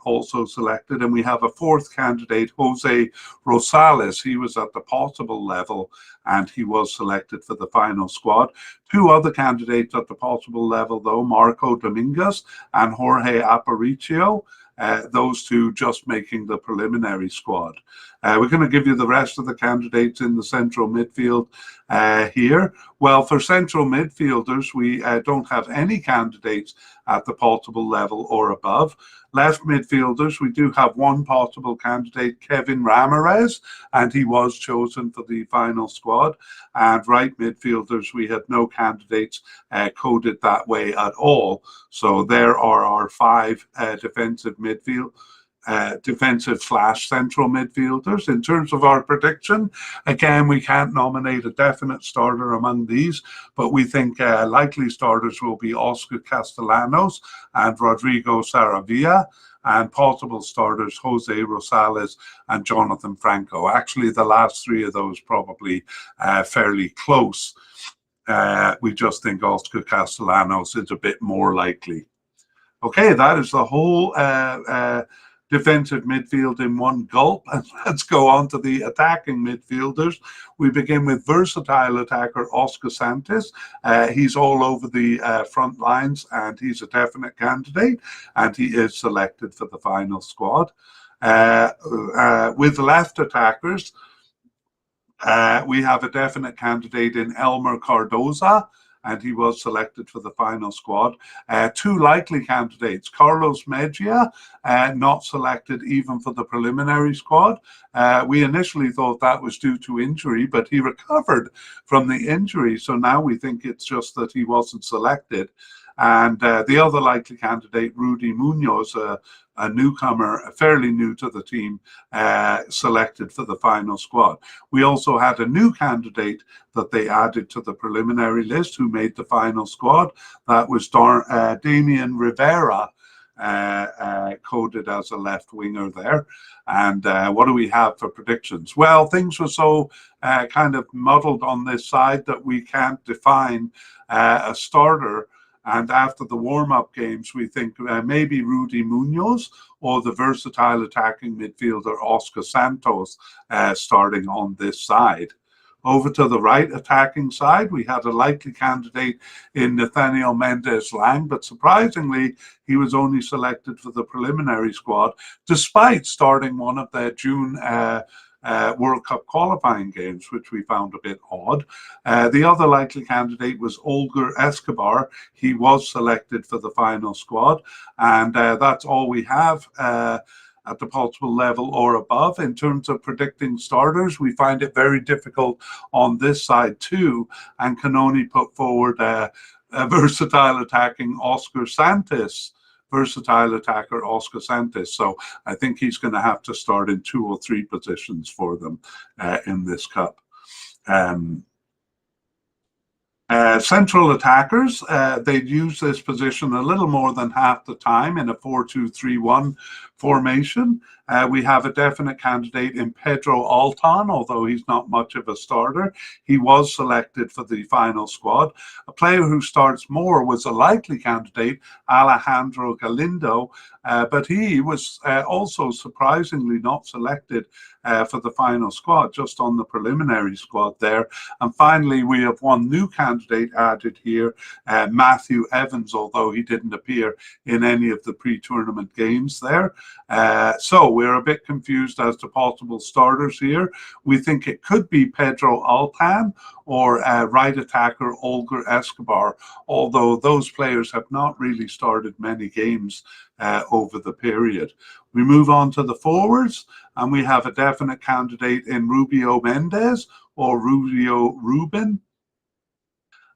also selected. And we have a 4th candidate, Jose Rosales. He was at the possible level, and he was selected for the final squad. 2 other candidates at the possible level, though, Marco Dominguez and Jorge Aparicio. Those 2 just making the preliminary squad. We're going to give you the rest of the candidates in the central midfield here. Well, for central midfielders, we don't have any candidates at the possible level or above. Left midfielders, we do have 1 possible candidate, Kevin Ramirez, and he was chosen for the final squad. And right midfielders, we had no candidates coded that way at all. So there are our 5 defensive midfield defensive/central midfielders. In terms of our prediction, again, we can't nominate a definite starter among these, but we think likely starters will be Oscar Castellanos and Rodrigo Saravia, and possible starters Jose Rosales and Jonathan Franco. Actually, the last 3 of those probably fairly close. We just think Oscar Castellanos is a bit more likely. Okay, that is the whole defensive midfield in one gulp. And let's go on to the attacking midfielders. We begin with versatile attacker Oscar Santos. He's all over the front lines, and he's a definite candidate, and he is selected for the final squad. With left attackers, we have a definite candidate in Elmer Cardoza, and he was selected for the final squad. Two likely candidates: Carlos Mejia, not selected even for the preliminary squad. We initially thought that was due to injury, but he recovered from the injury, so now we think it's just that he wasn't selected. And the other likely candidate, Rudy Munoz, a newcomer, fairly new to the team, selected for the final squad. We also had a new candidate that they added to the preliminary list who made the final squad. That was Damian Rivera, coded as a left winger there. And what do we have for predictions? Well, things were so kind of muddled on this side that we can't define a starter. And after the warm-up games, we think maybe Rudy Munoz or the versatile attacking midfielder Oscar Santos starting on this side. Over to the right attacking side, we had a likely candidate in Nathaniel Mendez-Lang, but surprisingly, he was only selected for the preliminary squad, despite starting one of their June World Cup qualifying games, which we found a bit odd. The other likely candidate was Olger Escobar. He was selected for the final squad, and that's all we have at the possible level or above. In terms of predicting starters, we find it very difficult on this side too, and can only put forward a versatile attacking Oscar Santos. Versatile attacker Oscar Santos. So I think he's going to have to start in 2 or 3 positions for them in this cup. Central attackers, they'd use this position a little more than half the time in a 4-2-3-1 formation. We have a definite candidate in Pedro Altan, although he's not much of a starter. He was selected for the final squad. A player who starts more was a likely candidate, Alejandro Galindo, but he was also surprisingly not selected for the final squad, just on the preliminary squad there. And finally, we have one new candidate added here, Matthew Evans, although he didn't appear in any of the pre-tournament games there. So we're a bit confused as to possible starters here. We think it could be Pedro Altan or right attacker Olger Escobar, although those players have not really started many games over the period. We move on to the forwards, and we have a definite candidate in Rubio Mendez or Rubio Ruben.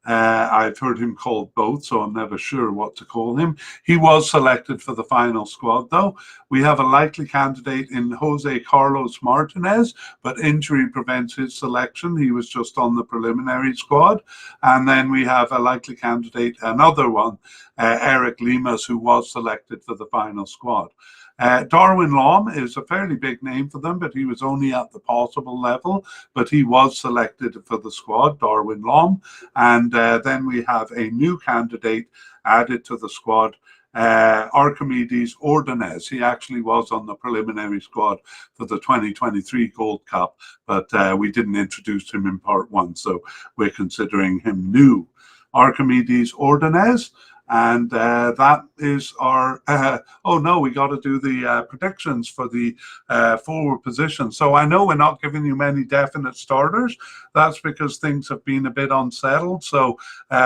I've heard him called both, so I'm never sure what to call him. He was selected for the final squad, though. We have a likely candidate in Jose Carlos Martinez, but injury prevents his selection. He was just on the preliminary squad. And then we have a likely candidate, another one, Eric Limas, who was selected for the final squad. Darwin Lom is a fairly big name for them, but he was only at the possible level, but he was selected for the squad, Darwin Lom. And then we have a new candidate added to the squad, Archimedes Ordonez. He actually was on the preliminary squad for the 2023 Gold Cup, but we didn't introduce him in part 1, so we're considering him new. Archimedes Ordonez. And that is our, oh no, we got to do the predictions for the forward position. So I know we're not giving you many definite starters. That's because things have been a bit unsettled. So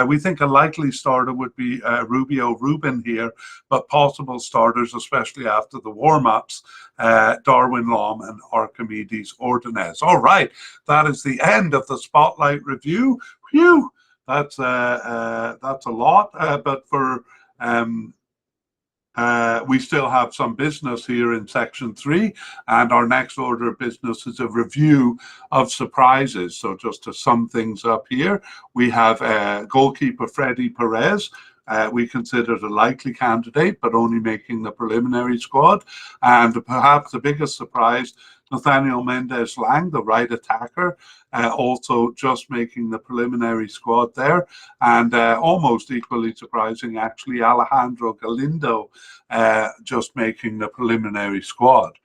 we think a likely starter would be Rubio Ruben here, but possible starters, especially after the warm-ups, Darwin Lom and Archimedes Ordonez. All right, that is the end of the Spotlight review. Phew! That's a lot, but for we still have some business here in section 3, and our next order of business is a review of surprises. So just to sum things up here, we have goalkeeper Freddy Perez. We considered a likely candidate, but only making the preliminary squad. And perhaps the biggest surprise, Nathaniel Mendez-Lang, the right attacker, also just making the preliminary squad there. And almost equally surprising, actually, Alejandro Galindo just making the preliminary squad.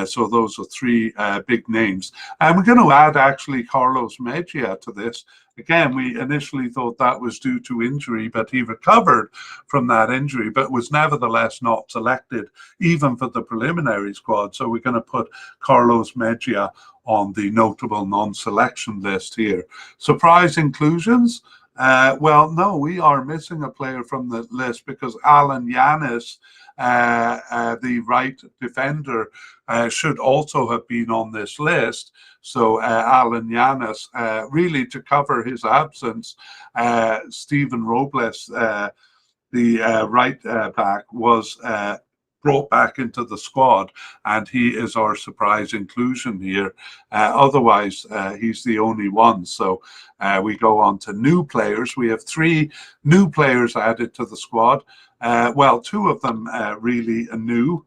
So those are 3 big names. And we're going to add actually Carlos Mejia to this. Again, we initially thought that was due to injury, but he recovered from that injury, but was nevertheless not selected even for the preliminary squad. So we're going to put Carlos Mejia on the notable non-selection list here. Surprise inclusions, Well, no, we are missing a player from the list because Alan Yanis, the right defender, should also have been on this list. So Alan Yanis, really to cover his absence, Stephen Robles, the right back, was brought back into the squad, and he is our surprise inclusion here. Otherwise, he's the only one. So we go on to new players. We have 3 new players added to the squad. Well, 2 of them really new.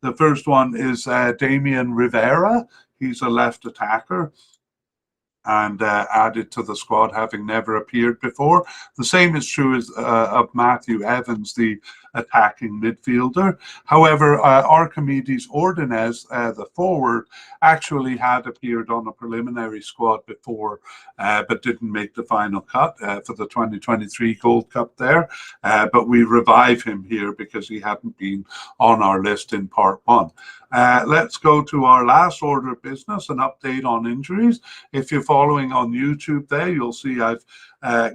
The first one is Damian Rivera. He's a left attacker and added to the squad, having never appeared before. The same is true as of Matthew Evans, the attacking midfielder. However, Archimedes Ordonez, the forward, actually had appeared on a preliminary squad before, but didn't make the final cut for the 2023 Gold Cup there. But we revive him here because he hadn't been on our list in part 1. Let's go to our last order of business, an update on injuries. If you're following on YouTube there, you'll see I've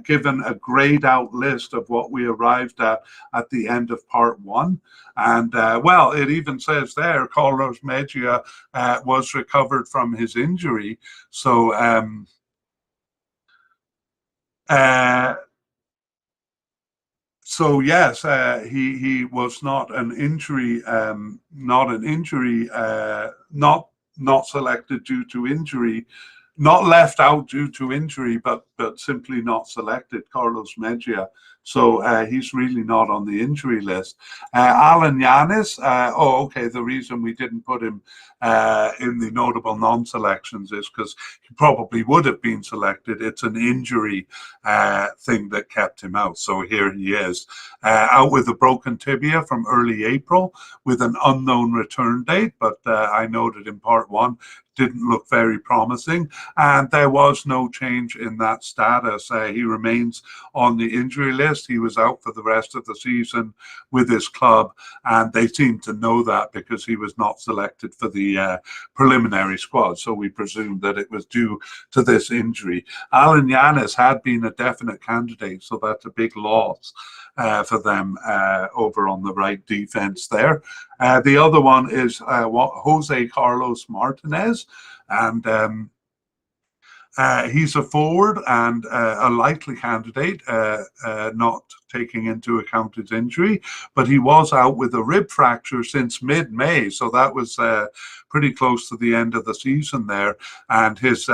given a grayed out list of what we arrived at the end of part 1. And well, it even says there, Carlos Mejia was recovered from his injury. So so yes, he was not an injury, not selected due to injury, not left out due to injury, but simply not selected, Carlos Mejia. So he's really not on the injury list. Alan Yanis, okay, the reason we didn't put him in the notable non-selections is because he probably would have been selected. It's an injury thing that kept him out. So here he is, out with a broken tibia from early April with an unknown return date, but I noted in part 1, didn't look very promising, and there was no change in that status. He remains on the injury list. He was out for the rest of the season with his club, and they seem to know that because he was not selected for the preliminary squad, so we presume that it was due to this injury. Alan Yanis had been a definite candidate, so that's a big loss for them over on the right defense there. The other one is Jose Carlos Martinez, and he's a forward and a likely candidate, not taking into account his injury, but he was out with a rib fracture since mid-May, so that was pretty close to the end of the season there, and his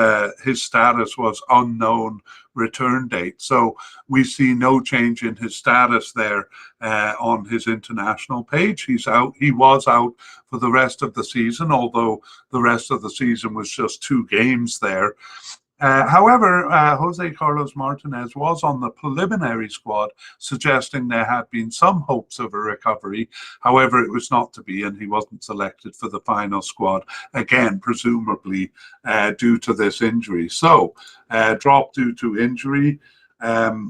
status was unknown return date. So we see no change in his status there on his international page. He was out for the rest of the season, although the rest of the season was just 2 games there. However, Jose Carlos Martinez was on the preliminary squad, suggesting there had been some hopes of a recovery. However, it was not to be, and he wasn't selected for the final squad, again, presumably due to this injury. So, drop due to injury.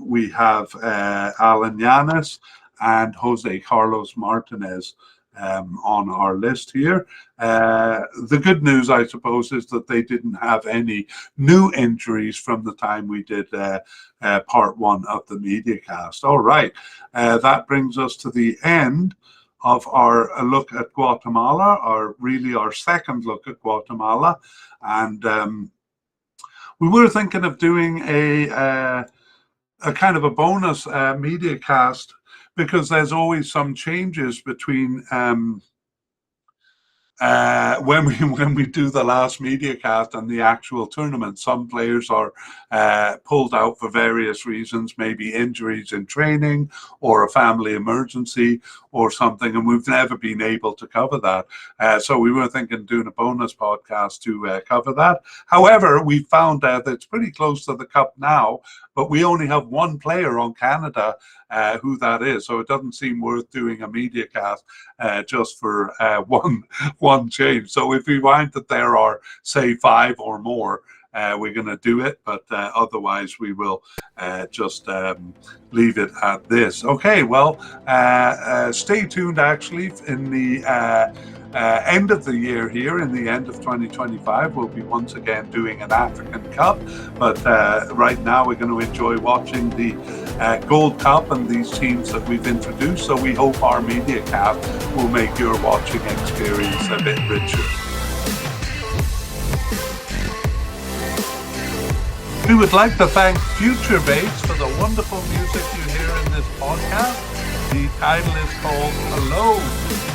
We have Alan Yanis and Jose Carlos Martinez on our list here. The good news, I suppose, is that they didn't have any new injuries from the time we did part 1 of the mediacast. All right, that brings us to the end of our look at Guatemala, or really our second look at Guatemala. And we were thinking of doing a kind of a bonus mediacast, because there's always some changes between when we do the last media cast and the actual tournament. Some players are pulled out for various reasons, maybe injuries in training or a family emergency or something, and we've never been able to cover that. So we were thinking doing a bonus podcast to cover that. However, we found out that it's pretty close to the Cup now, but we only have 1 player on Canada, who that is. So it doesn't seem worth doing a media cast just for one change. So if we find that there are, say, 5 or more, we're going to do it, but otherwise we will just leave it at this. Okay, well, stay tuned actually in the end of the year here, in the end of 2025, we'll be once again doing an African Cup. But right now we're going to enjoy watching the Gold Cup and these teams that we've introduced. So we hope our mediacast will make your watching experience a bit richer. We would like to thank Future Bass for the wonderful music you hear in this podcast. The title is called Alone.